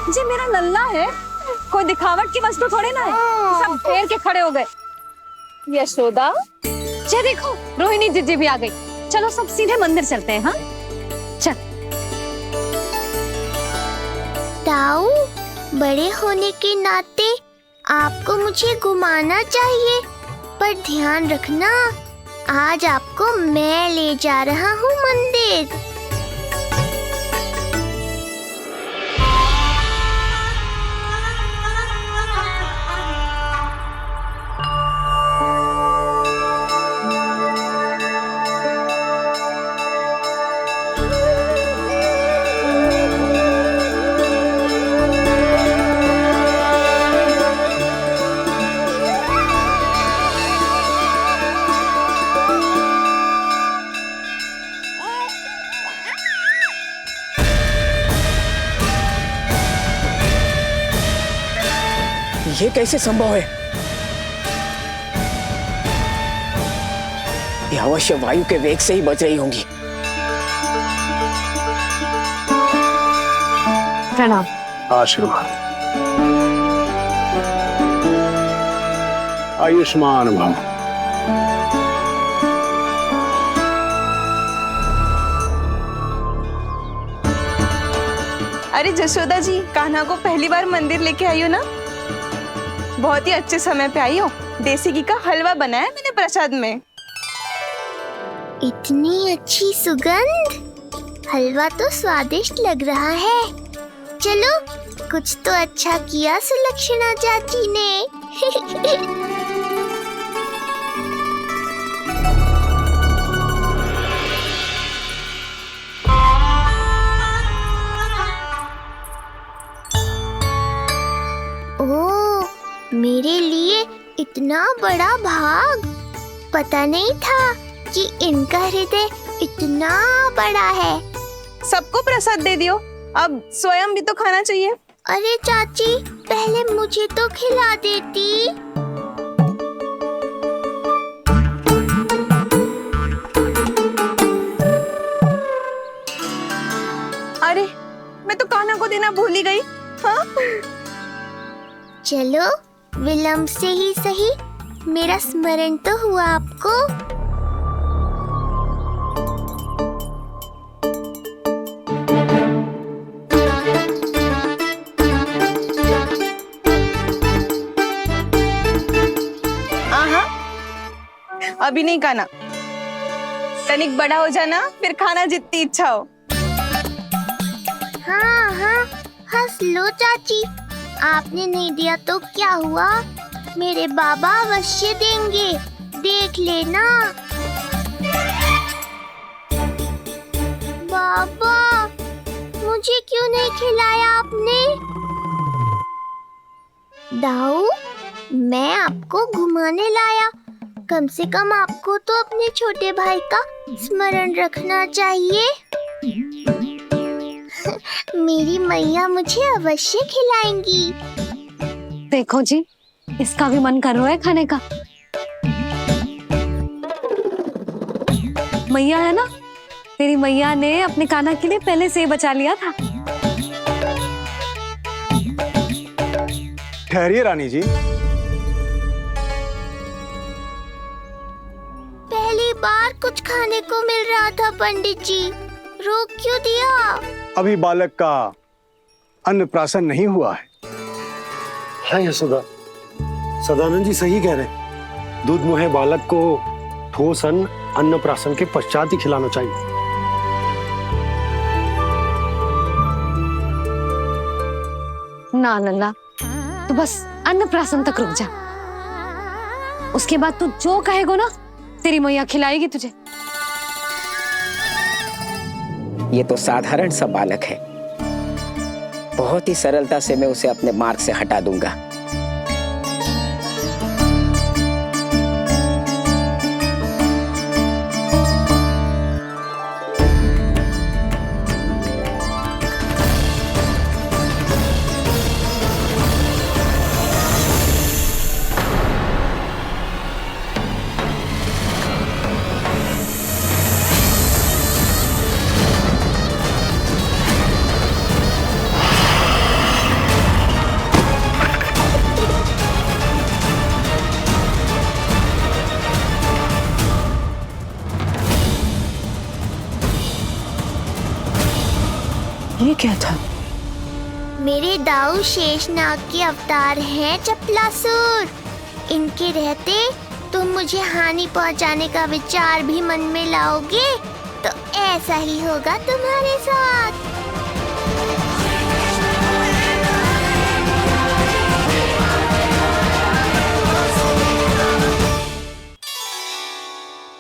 जी मेरा लल्ला है, कोई दिखावट की वस्तु थोड़ी ना है। सब घेर के खड़े हो गए। यशोदा, ये देखो रोहिणी जीजी भी आ गई। चलो सब सीधे मंदिर चलते हैं। हाँ चल। ताऊ, बड़े होने के नाते आपको मुझे घुमाना चाहिए, पर ध्यान रखना आज आपको मैं ले जा रहा हूँ मंदिर। ये कैसे संभव है? ये अवश्य वायु के वेग से ही बच रही होंगी। प्रणाम। आशीर्वाद। आयुष्मान भव। अरे जशोदा जी, कान्हा को पहली बार मंदिर लेके आई हो ना? बहुत ही अच्छे समय पे आई हो। देसी घी का हलवा बनाया मैंने प्रसाद में। इतनी अच्छी सुगंध, हलवा तो स्वादिष्ट लग रहा है। चलो, कुछ तो अच्छा किया सुलक्षणा चाची ने। ओह, मेरे लिए इतना बड़ा भाग। पता नहीं था कि इनका हृदय इतना बड़ा है। सबको प्रसाद दे दियो, अब स्वयं भी तो खाना चाहिए। अरे चाची, पहले मुझे तो खिला देती। अरे, मैं तो कान्हा को देना भूल ही गई। हाँ? चलो, विलंब से ही सही, मेरा स्मरण तो हुआ आपको। अभी नहीं खाना, तनिक बड़ा हो जाना, फिर खाना जितनी इच्छा हो। हाँ हाँ, हंस लो चाची। आपने नहीं दिया तो क्या हुआ, मेरे बाबा अवश्य देंगे, देख लेना। बाबा, मुझे क्यों नहीं खिलाया आपने? दाऊ, मैं आपको घुमाने लाया, कम से कम आपको तो अपने छोटे भाई का स्मरण रखना चाहिए। मेरी मैया मुझे अवश्य खिलाएंगी। देखो जी, इसका भी मन कर रहा है खाने का। मैया है ना, तेरी मैया ने अपने कान्हा के लिए पहले से ही बचा लिया था। ठहरिए रानी जी। पहली बार कुछ खाने को मिल रहा था पंडित जी, रोक क्यों दिया? अभी बालक का अन्नप्राशन नहीं हुआ है। हाँ यशोदा, सदानंद जी सही कह रहे। दूध मुहे बालक को ठोस अन्नप्राशन के पश्चात ही खिलाना चाहिए। ना लल्ला, तू बस अन्नप्राशन तक रुक जा, उसके बाद तू जो कहेगो ना, तेरी मैया खिलाएगी तुझे। ये तो साधारण सा बालक है, बहुत ही सरलता से मैं उसे अपने मार्ग से हटा दूंगा। क्या था? मेरे दाऊ शेषनाग के अवतार हैं चपलासुर। इनके रहते तुम मुझे हानि पहुंचाने का विचार भी मन में लाओगे तो ऐसा ही होगा तुम्हारे साथ।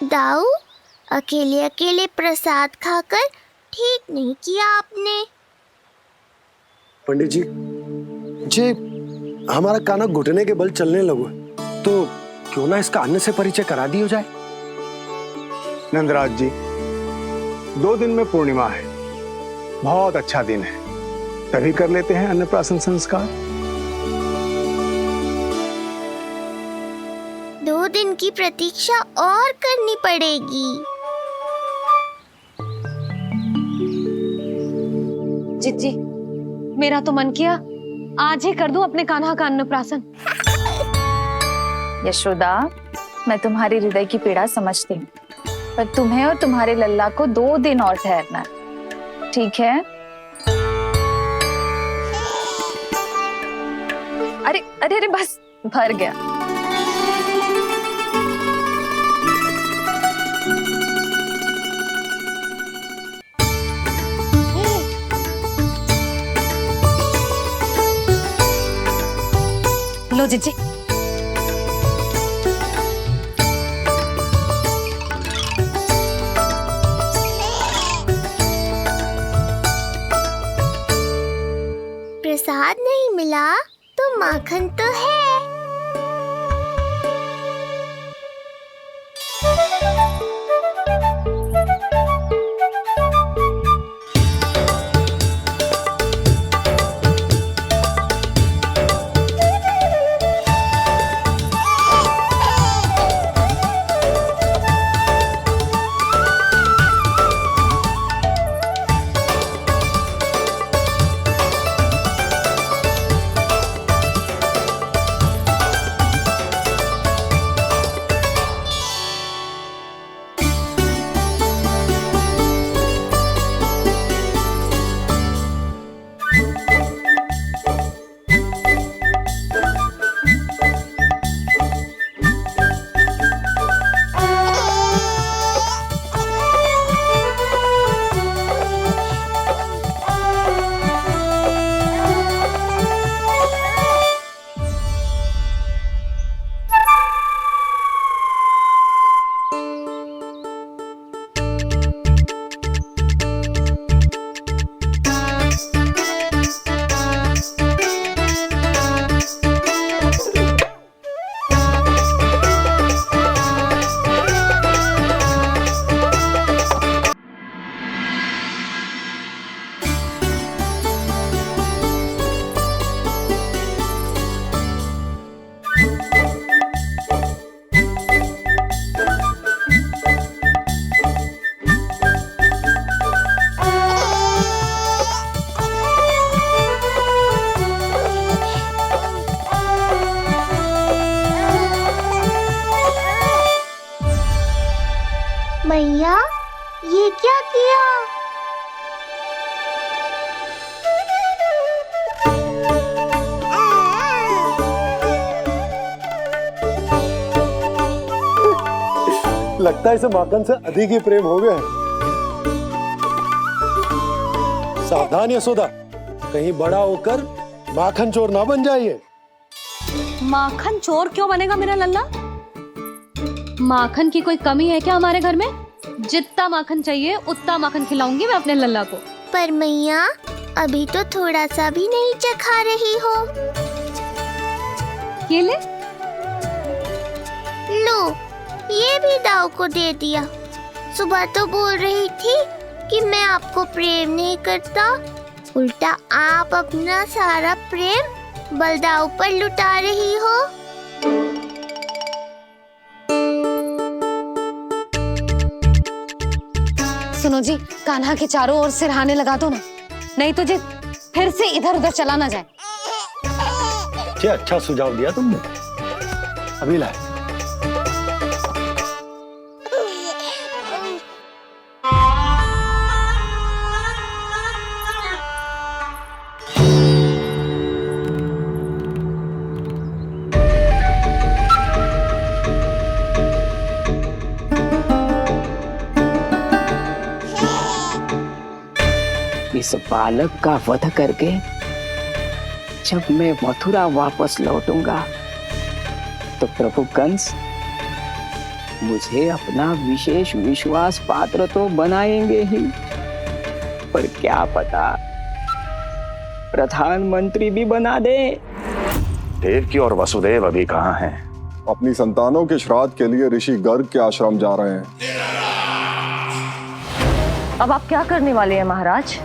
दाऊ, अकेले अकेले प्रसाद खाकर ठीक नहीं किया आपने। पंडित जी, जे हमारा काना घुटने के बल चलने लगो है, तो क्यों ना इसका अन्न से परिचय करा दिया जाए? नंदराज जी, 2 दिन में पूर्णिमा है, बहुत अच्छा दिन है, तभी कर लेते हैं अन्नप्राशन संस्कार। 2 दिन की प्रतीक्षा और करनी पड़ेगी। जिज्जी, मेरा तो मन किया आज ही कर दूं अपने कान्हा का अन्नप्राशन। यशोदा, मैं तुम्हारी हृदय की पीड़ा समझती हूँ, पर तुम्हें और तुम्हारे लल्ला को 2 दिन और ठहरना है, ठीक है? अरे अरे अरे, बस भर गया। लो जिज्जी। प्रसाद नहीं मिला तो माखन तो है। मैया, ये क्या किया? लगता है इसे माखन से अधिक ही प्रेम हो गया है। सावधान यशोदा, कहीं बड़ा होकर माखन चोर ना बन जाइए। माखन चोर क्यों बनेगा मेरा लल्ला? माखन की कोई कमी है क्या हमारे घर में? जितना माखन चाहिए उतना माखन खिलाऊंगी मैं अपने लल्ला को। पर मैया, अभी तो थोड़ा सा भी नहीं चखा रही हो। ये ले। लो, ये भी दाऊ को दे दिया। सुबह तो बोल रही थी कि मैं आपको प्रेम नहीं करता, उल्टा आप अपना सारा प्रेम बलदाऊ पर लुटा रही हो। सुनो जी, कान्हा के चारों ओर सिरहाने लगा दो ना, नहीं तो जी फिर से इधर उधर चला ना जाए। क्या अच्छा सुझाव दिया तुमने। अभी लाए। इस बालक का वध करके जब मैं मथुरा वापस लौटूंगा तो प्रभु कंस मुझे अपना विशेष विश्वास पात्र तो बनाएंगे ही, पर क्या पता प्रधानमंत्री भी बना दे। देवकी और वसुदेव अभी कहाँ हैं? अपनी संतानों के श्राद्ध के लिए ऋषि गर्ग के आश्रम जा रहे हैं। अब आप क्या करने वाले हैं महाराज?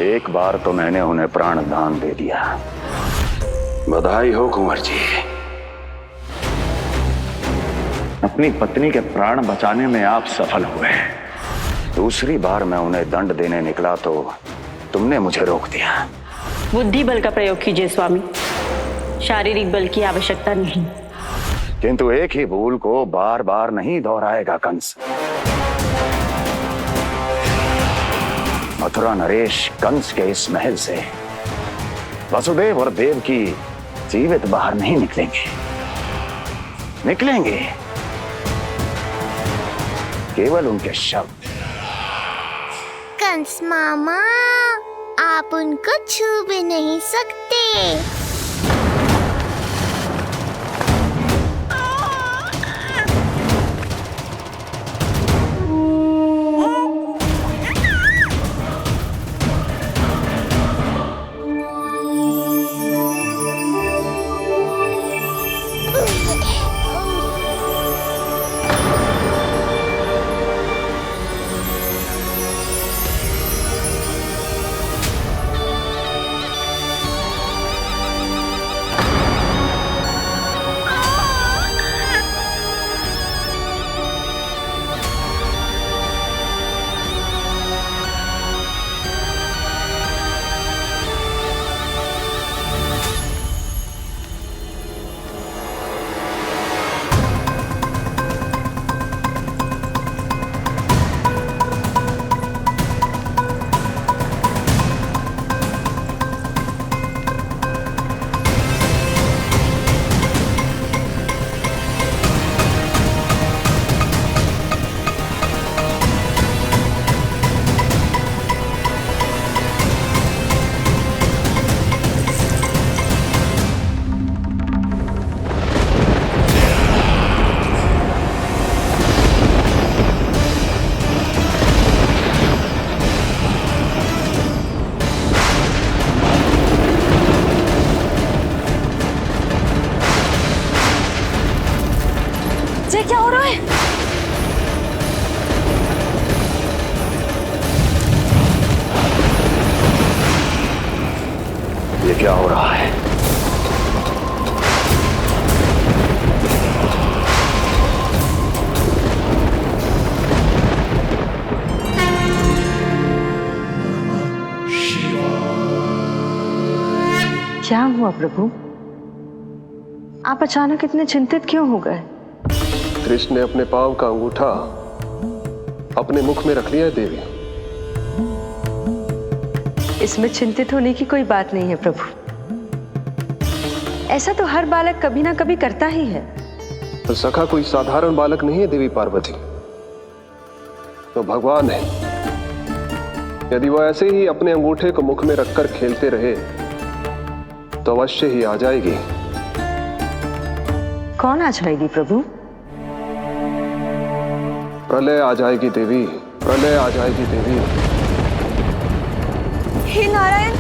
एक बार तो मैंने उन्हें प्राण दान दे दिया। बधाई हो कुंवर जी। अपनी पत्नी के प्राण बचाने में आप सफल हुए। दूसरी बार मैं उन्हें दंड देने निकला तो तुमने मुझे रोक दिया। बुद्धि बल का प्रयोग कीजिए स्वामी, शारीरिक बल की आवश्यकता नहीं। किंतु एक ही भूल को बार बार नहीं दोहराएगा कंस। मथुरा नरेश कंस के इस महल से वसुदेव और देवकी जीवित बाहर नहीं निकलेंगे, केवल उनके शव। कंस मामा, आप उनको छू भी नहीं सकते। क्या हो रहा है? ये क्या हो रहा है? क्या हुआ प्रभु? आप अचानक इतने चिंतित क्यों हो गए? कृष्ण ने अपने पांव का अंगूठा अपने मुख में रख लिया है देवी। इसमें चिंतित होने की कोई बात नहीं है प्रभु। ऐसा तो हर बालक कभी ना कभी करता ही है। तो सखा कोई साधारण बालक नहीं है देवी पार्वती, तो भगवान है। यदि वो ऐसे ही अपने अंगूठे को मुख में रखकर खेलते रहे तो अवश्य ही आ जाएगी। कौन आ जाएगी प्रभु? प्रलय आ जाएगी देवी, प्रलय आ जाएगी देवी। हे नारायण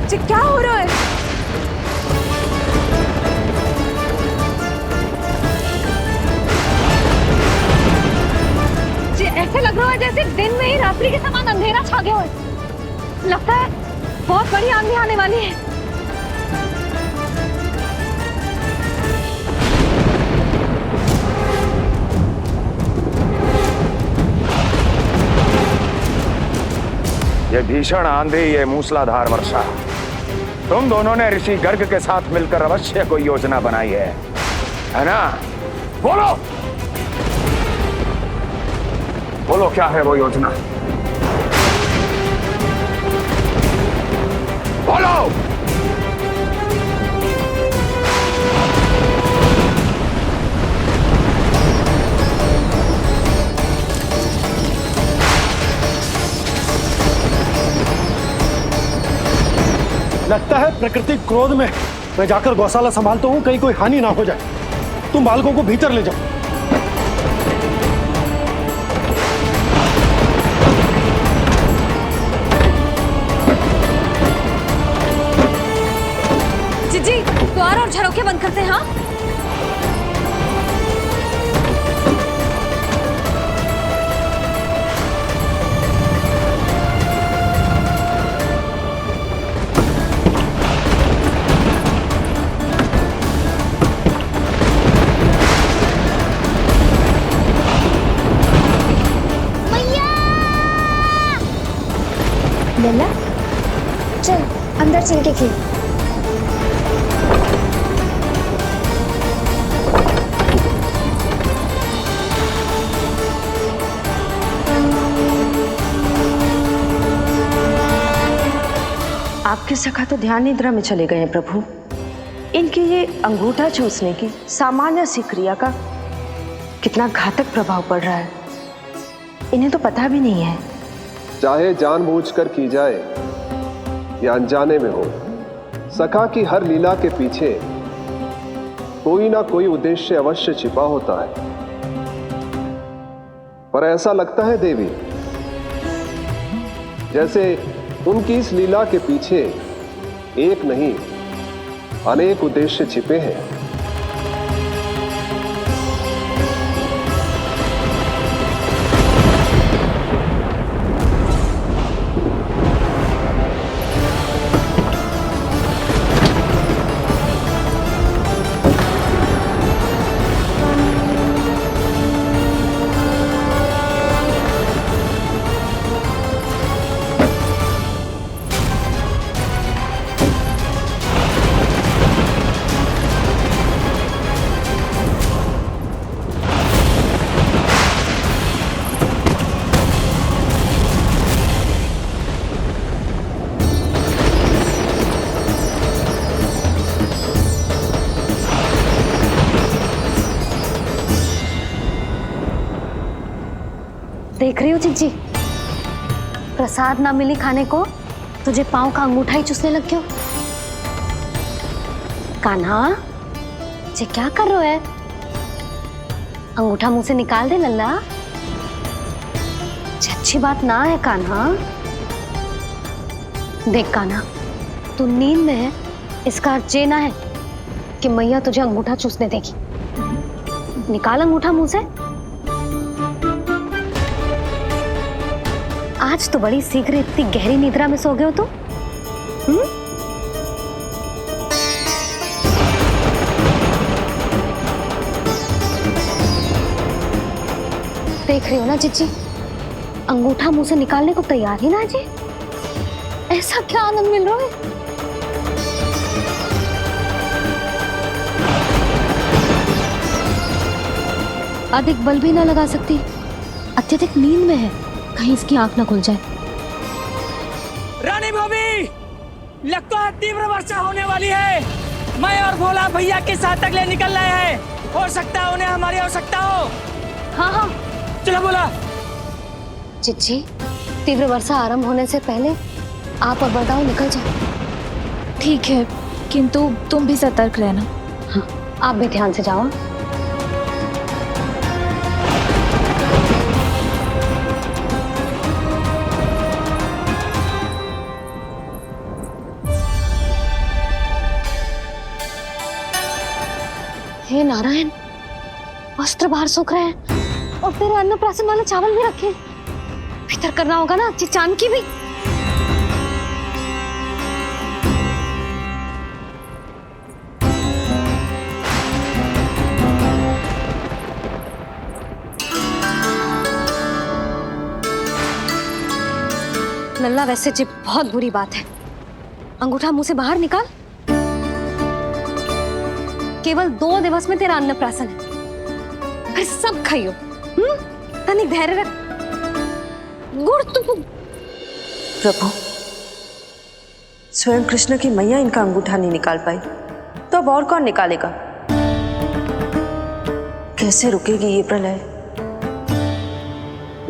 जी, क्या हो रहा है? जी ऐसे लग रहा है जैसे दिन में ही रात्रि के समान अंधेरा छा गया हो। लगता है बहुत बड़ी आंधी आने वाली है। ये भीषण आंधी, ये मूसलाधार वर्षा, तुम दोनों ने ऋषि गर्ग के साथ मिलकर अवश्य कोई योजना बनाई है ना? बोलो बोलो, क्या है वो योजना? बोलो। है प्रकृति क्रोध में। मैं जाकर गौशाला संभालता हूँ, कहीं कोई हानि ना हो जाए। तुम बालकों को भीतर ले जाओ। जीजी, द्वार और झरोखे बंद करते हैं। हाँ, लल्ला, चल अंदर चल के खेल। आपके सखा तो ध्यान निद्रा में चले गए हैं प्रभु। इनके ये अंगूठा चूसने की सामान्य सी क्रिया का कितना घातक प्रभाव पड़ रहा है, इन्हें तो पता भी नहीं है। चाहे जानबूझकर की जाए या अनजाने में हो, सखा की हर लीला के पीछे कोई ना कोई उद्देश्य अवश्य छिपा होता है। पर ऐसा लगता है देवी, जैसे उनकी इस लीला के पीछे एक नहीं अनेक उद्देश्य छिपे हैं। देख रही हो जीजी, प्रसाद ना मिली खाने को, तुझे पाँव का अंगूठा ही चूसने लग गयो। कान्हा, ये क्या कर रहे है? अंगूठा मुंह से निकाल दे लल्ला। अच्छी बात ना है कान्हा। देख कान्हा, तू नींद में है, इसका अर्थ ये ना है कि मैया तुझे अंगूठा चूसने देगी। निकाल अंगूठा मुंह से। आज तो बड़ी शीघ्र इतनी गहरी निद्रा में सो गए हो तुम। देख रही हो ना जीजी, अंगूठा मुंह से निकालने को तैयार ही ना जी। ऐसा क्या आनंद मिल रहा है? अधिक बल भी ना लगा सकती, अत्यधिक नींद में है, कहीं इसकी आंख ना खुल जाए। रानी भाभी, लगता है तीव्र वर्षा होने वाली है। मैं और भोला भैया के साथ अगले निकल रहे हैं। हो सकता है उन्हें हमारी आवश्यकता हो। हाँ हाँ, चलो बोला। चिच्ची, तीव्र वर्षा आरंभ होने से पहले आप और बरदाऊ निकल जाओ। ठीक है, किंतु तुम भी सतर्क रहना। हाँ, आप भी ध्यान से जाओ। हे नारायण, वस्त्र बाहर सूख रहे हैं और तेरे अन्नप्राशन वाले चावल भी रखे। भीतर करना होगा ना चांद की भी। लल्ला, वैसे जी बहुत बुरी बात है। अंगूठा मुंह से बाहर निकाल। केवल 2 दिवस में तेरा अन्नप्राशन है, फिर सब खाइयो। तनिक धैर्य रख। गुड़ तुम। प्रभु, स्वयं कृष्ण की मैया इनका अंगूठा नहीं निकाल पाई, तो अब और कौन निकालेगा? कैसे रुकेगी ये प्रलय?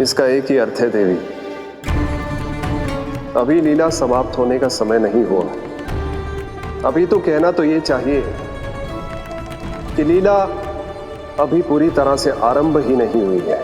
इसका एक ही अर्थ है देवी, अभी लीला समाप्त होने का समय नहीं हुआ। अभी तो कहना तो ये चाहिए कि लीला अभी पूरी तरह से आरंभ ही नहीं हुई है।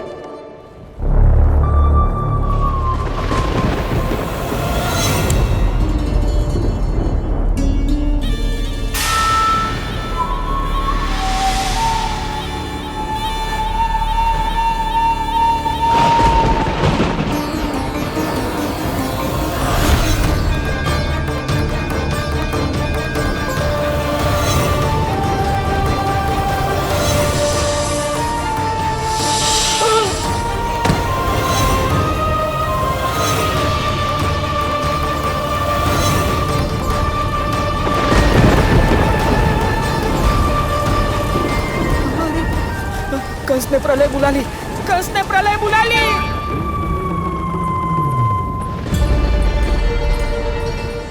कंस ने प्रलय बुला ली, कंस ने प्रलय बुला ली।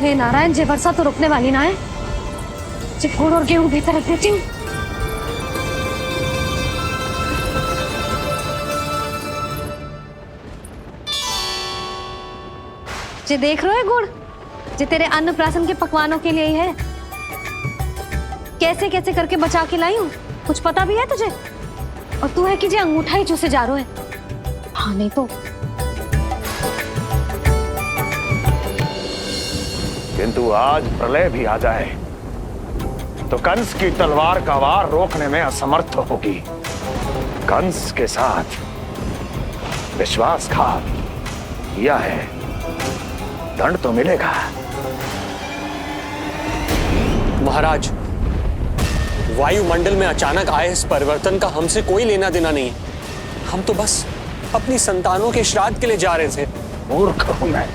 हे नारायण, जे वर्षा तो रुकने वाली ना है। जे गुड़ और गेहूं भीतर रख देती हूँ। जे देख रहे हो गुड़, जे तेरे अन्नप्राशन के पकवानों के लिए ही है। कैसे कैसे करके बचा के लाई हूँ, कुछ पता भी है तुझे? और तू है कि जे अंगूठा ही चूसे जा रहा है। हाँ नहीं तो। किंतु आज प्रलय भी आ जाए तो कंस की तलवार का वार रोकने में असमर्थ होगी। कंस के साथ विश्वासघात किया है, दंड तो मिलेगा। महाराज, वायुमंडल में अचानक आए इस परिवर्तन का हमसे कोई लेना देना नहीं है। हम तो बस अपनी संतानों के श्राद्ध के लिए जा रहे थे। मूर्ख हूं मैं,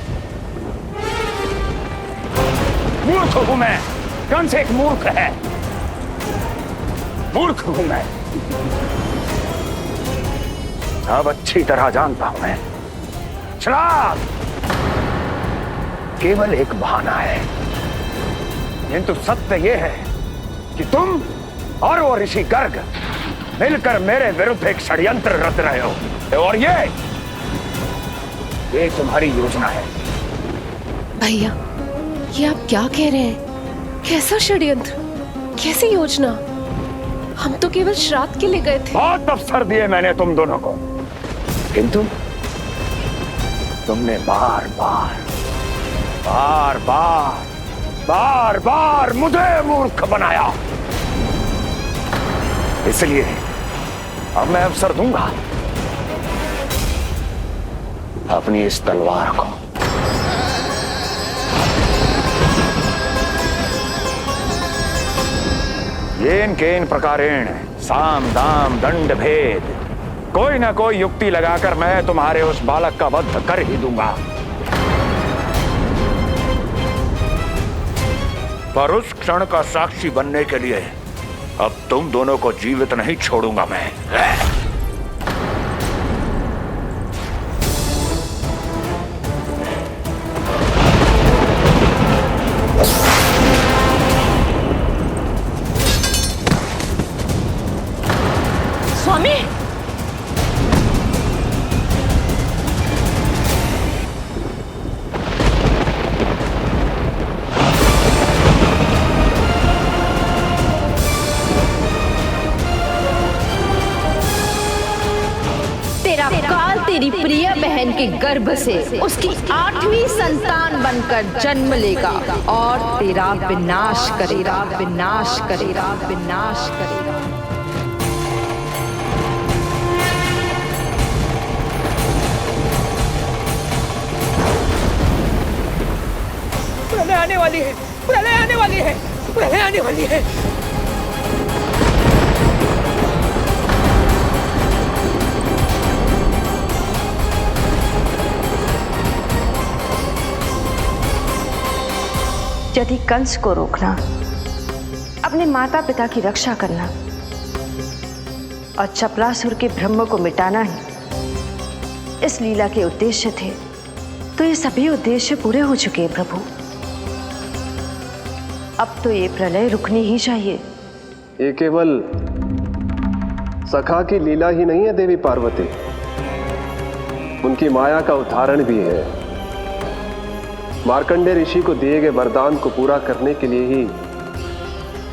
मूर्ख हूं मैं। कंस एक मूर्ख है, मूर्ख हूं मैं। अब अच्छी तरह जानता हूं मैं, श्राद्ध केवल एक बहाना है। किंतु सत्य यह है कि तुम और वो ऋषि गर्ग मिलकर मेरे विरुद्ध एक षड्यंत्र रच रहे हो, और ये तुम्हारी योजना है। भैया, ये आप क्या कह रहे हैं? कैसा षड्यंत्र, कैसी योजना? हम तो केवल श्राद्ध के लिए गए थे। बहुत अवसर दिए मैंने तुम दोनों को, किंतु तुमने बार बार बार बार बार बार मुझे मूर्ख बनाया। इसलिए अब मैं अवसर दूंगा अपनी इस तलवार को। येन केन प्रकारेण साम दाम दंड भेद, कोई ना कोई युक्ति लगाकर मैं तुम्हारे उस बालक का वध कर ही दूंगा। पर उस क्षण का साक्षी बनने के लिए अब तुम दोनों को जीवित नहीं छोड़ूंगा मैं। स्वामी, तेरा काल तेरी प्रिय बहन के गर्भ से उसकी 8वीं संतान बनकर जन्म लेगा और तेरा विनाश करेगा, विनाश करेगा, विनाश करेगा। प्रलय आने वाली है, प्रलय आने वाली है, प्रलय आने वाली है। यदि कंस को रोकना, अपने माता पिता की रक्षा करना और चपलासुर के ब्रह्म को मिटाना ही इस लीला के उद्देश्य थे, तो ये सभी उद्देश्य पूरे हो चुके हैं प्रभु। अब तो ये प्रलय रुकनी ही चाहिए। ये केवल सखा की लीला ही नहीं है देवी पार्वती, उनकी माया का उदाहरण भी है। मार्कंडेय ऋषि को दिए गए वरदान को पूरा करने के लिए ही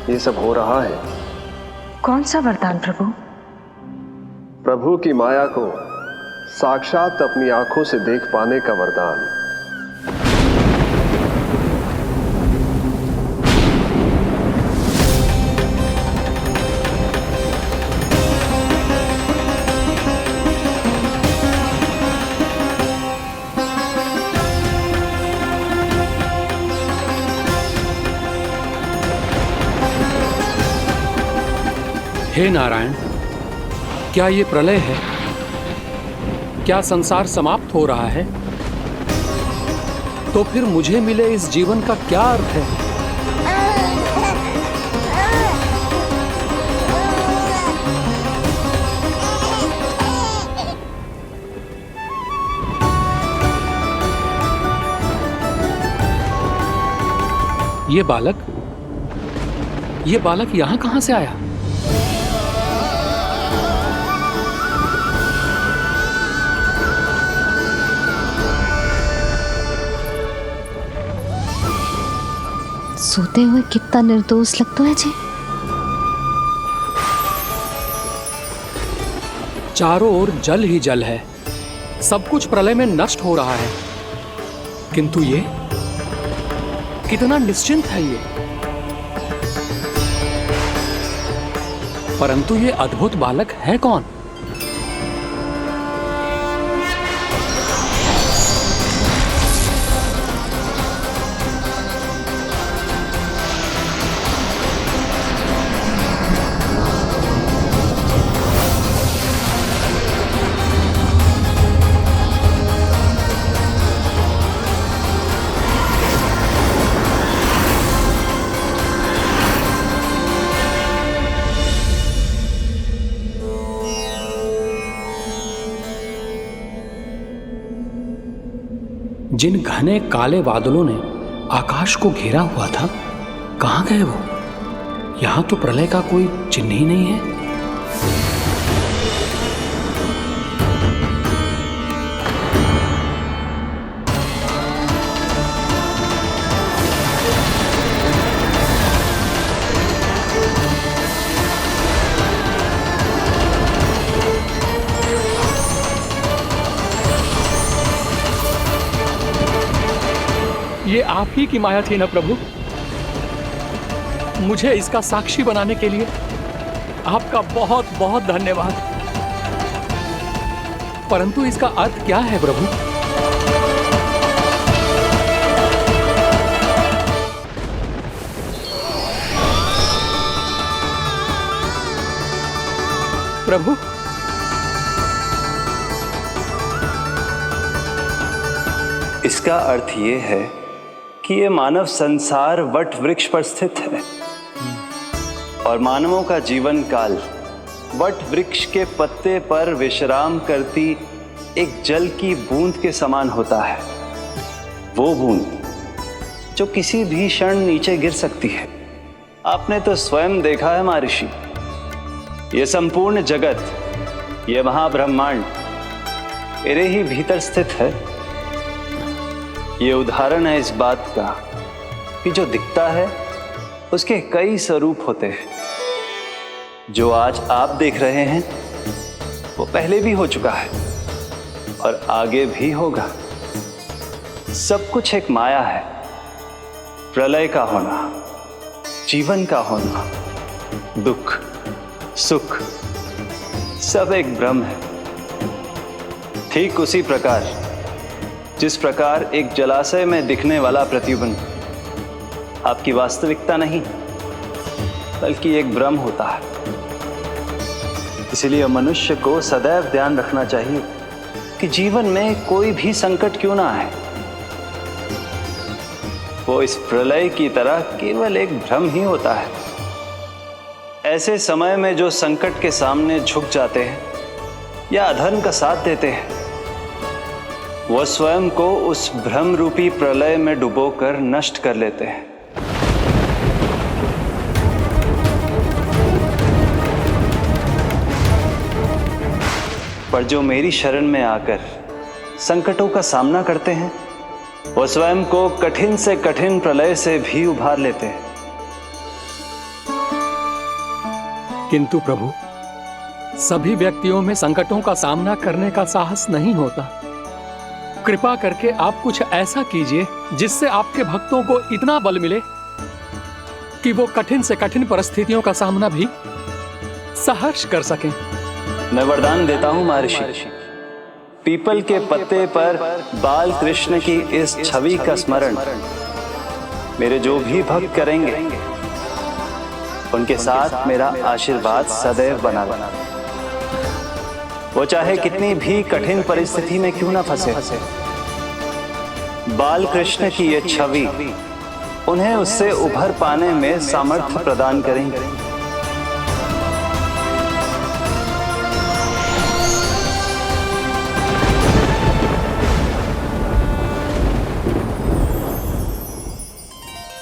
ये सब हो रहा है? कौन सा वरदान प्रभु? प्रभु की माया को साक्षात अपनी आंखों से देख पाने का वरदान। हे नारायण, क्या ये प्रलय है? क्या संसार समाप्त हो रहा है? तो फिर मुझे मिले इस जीवन का क्या अर्थ है? ये बालक यहां कहां से आया? सोते हुए कितना निर्दोष लगता है जी। चारों ओर जल ही जल है, सब कुछ प्रलय में नष्ट हो रहा है, किंतु ये कितना निश्चिंत है ये। परंतु ये अद्भुत बालक है कौन? जिन घने काले बादलों ने आकाश को घेरा हुआ था, कहां गए वो? यहां तो प्रलय का कोई चिन्ह ही नहीं है। ये आप ही की माया थी ना प्रभु? मुझे इसका साक्षी बनाने के लिए आपका बहुत बहुत धन्यवाद। परंतु इसका अर्थ क्या है प्रभु? प्रभु, इसका अर्थ ये है कि ये मानव संसार वट वृक्ष पर स्थित है और मानवों का जीवन काल वट वृक्ष के पत्ते पर विश्राम करती एक जल की बूंद के समान होता है। वो बूंद जो किसी भी क्षण नीचे गिर सकती है। आपने तो स्वयं देखा है महर्षि, ये संपूर्ण जगत, ये महाब्रह्मांड मेरे ही भीतर स्थित है। ये उदाहरण है इस बात का कि जो दिखता है उसके कई स्वरूप होते हैं। जो आज आप देख रहे हैं वो पहले भी हो चुका है और आगे भी होगा। सब कुछ एक माया है। प्रलय का होना, जीवन का होना, दुख, सुख, सब एक भ्रम है। ठीक उसी प्रकार जिस प्रकार एक जलाशय में दिखने वाला प्रतिबिंब आपकी वास्तविकता नहीं बल्कि एक भ्रम होता है। इसलिए मनुष्य को सदैव ध्यान रखना चाहिए कि जीवन में कोई भी संकट क्यों ना आए, वो इस प्रलय की तरह केवल एक भ्रम ही होता है। ऐसे समय में जो संकट के सामने झुक जाते हैं या अधर्म का साथ देते हैं, वह स्वयं को उस भ्रम रूपी प्रलय में डुबोकर नष्ट कर लेते हैं। पर जो मेरी शरण में आकर संकटों का सामना करते हैं, वह स्वयं को कठिन से कठिन प्रलय से भी उभार लेते हैं। किंतु प्रभु, सभी व्यक्तियों में संकटों का सामना करने का साहस नहीं होता। कृपा करके आप कुछ ऐसा कीजिए जिससे आपके भक्तों को इतना बल मिले कि वो कठिन से कठिन परिस्थितियों का सामना भी सहर्ष कर सकें। मैं वरदान देता हूं महर्षि, पीपल के पत्ते पर बाल कृष्ण की इस छवि का स्मरण मेरे जो भी भक्त करेंगे उनके साथ मेरा आशीर्वाद सदैव बना रहना। वो चाहे कितनी भी कठिन परिस्थिति में क्यों ना फंसे, बाल कृष्ण की ये छवि उन्हें उससे उभर पाने में सामर्थ्य प्रदान करेंगे।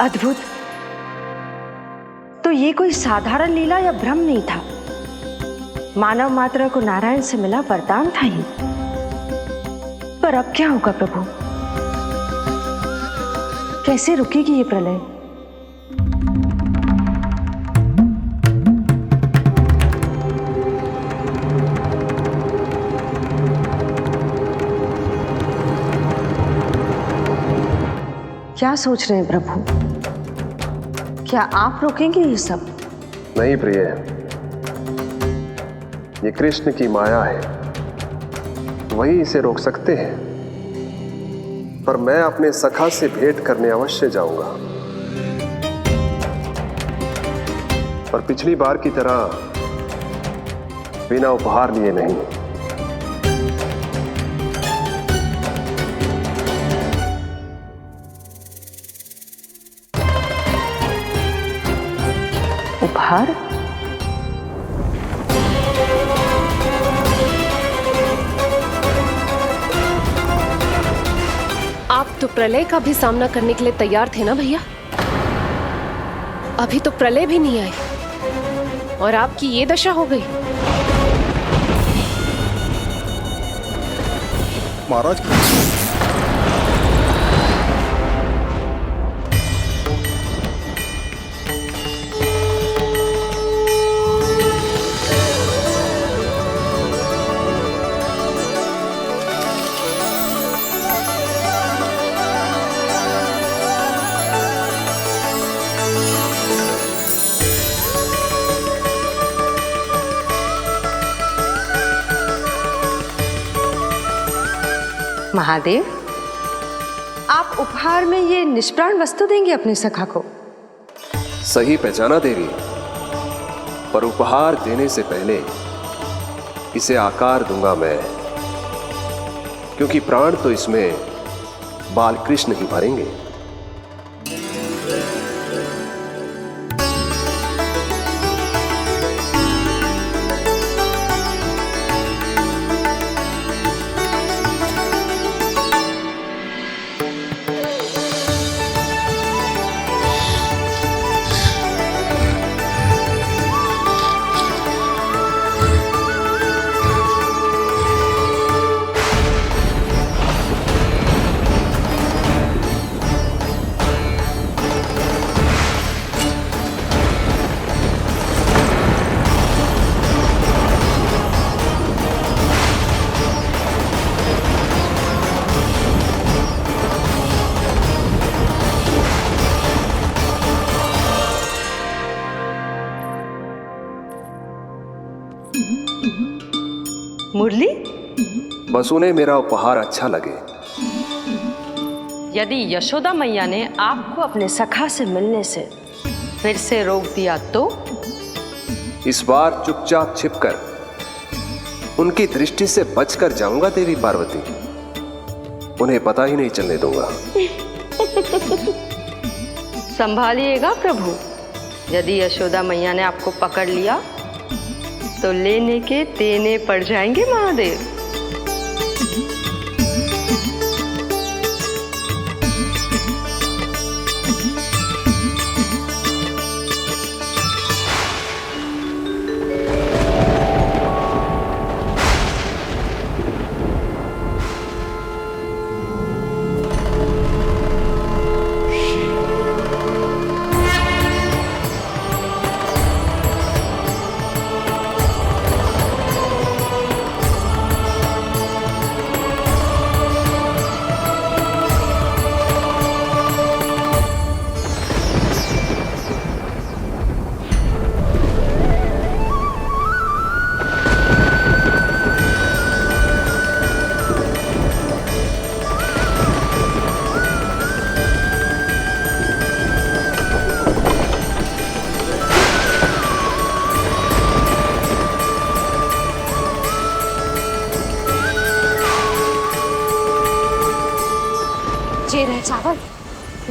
अद्भुत। तो ये कोई साधारण लीला या भ्रम नहीं था, मानव मात्र को नारायण से मिला वरदान था ही। पर अब क्या होगा प्रभु? कैसे रुकेगी ये प्रलय? क्या सोच रहे हैं प्रभु? क्या आप रोकेंगे ये सब? नहीं प्रिय, ये कृष्ण की माया है, वही इसे रोक सकते हैं। पर मैं अपने सखा से भेंट करने अवश्य जाऊंगा। पर पिछली बार की तरह बिना उपहार लिए नहीं। उपहार? आप तो प्रलय का भी सामना करने के लिए तैयार थे ना भैया? अभी तो प्रलय भी नहीं आई और आपकी ये दशा हो गई। महाराज, महादेव, आप उपहार में ये निष्प्राण वस्तु देंगे अपने सखा को? सही पहचाना देवी, पर उपहार देने से पहले इसे आकार दूंगा मैं, क्योंकि प्राण तो इसमें बाल कृष्ण ही भरेंगे। मुरली? बस उन्हें मेरा उपहार अच्छा लगे। यदि यशोदा मैया ने आपको अपने सखा से मिलने से फिर से रोक दिया तो? इस बार चुपचाप छिपकर उनकी दृष्टि से बचकर जाऊंगा देवी पार्वती, उन्हें पता ही नहीं चलने दूंगा। संभालिएगा प्रभु, यदि यशोदा मैया ने आपको पकड़ लिया तो लेने के देने पड़ जाएंगे महादेव।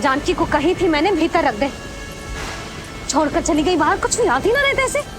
जानकी को कही थी मैंने भीतर रख दे, छोड़कर चली गई बाहर, कुछ याद ही ना रहते ऐसे।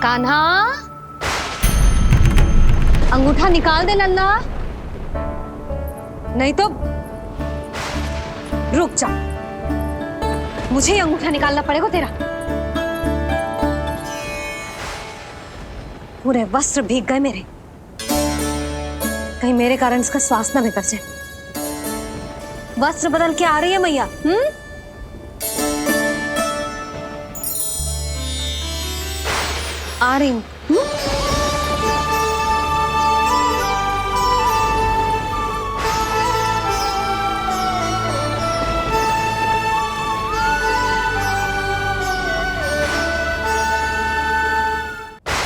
कान्हा, अंगूठा निकाल दे लल्ला, नहीं तो रुक जा, मुझे ही अंगूठा निकालना पड़ेगा तेरा। पूरे वस्त्र भीग गए मेरे, कहीं मेरे कारण इसका श्वास ना बिगड़ जाए। वस्त्र बदल के आ रही है मैया। आ रही हूँ।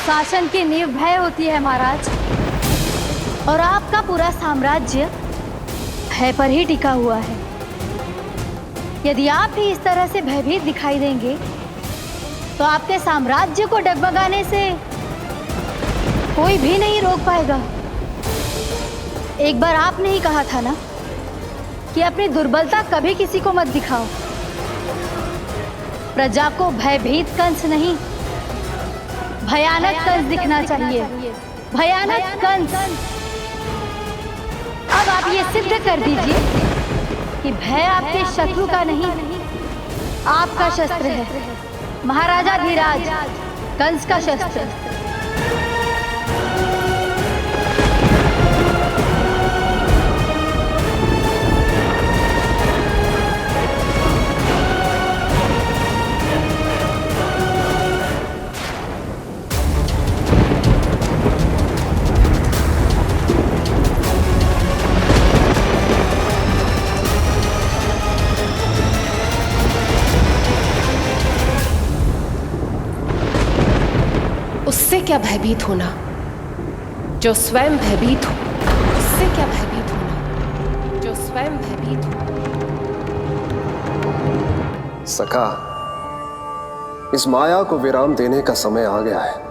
शासन की नींव भय होती है महाराज, और आपका पूरा साम्राज्य भय पर ही टिका हुआ है। यदि आप भी इस तरह से भयभीत दिखाई देंगे तो आपके साम्राज्य को डगमगाने से कोई भी नहीं रोक पाएगा। एक बार आपने ही कहा था ना कि अपनी दुर्बलता कभी किसी को मत दिखाओ। प्रजा को भयभीत कंस नहीं, भयानक कंस दिखना चाहिए, भयानक कंस। अब आप ये सिद्ध कर दीजिए कि भय आपके शत्रु का नहीं, आपका शस्त्र है, महाराजा धीराज, कंस का शस्त्र। उससे क्या भयभीत होना जो स्वयं भयभीत हो, उससे क्या भयभीत होना जो स्वयं भयभीत हो। सखा, इस माया को विराम देने का समय आ गया है।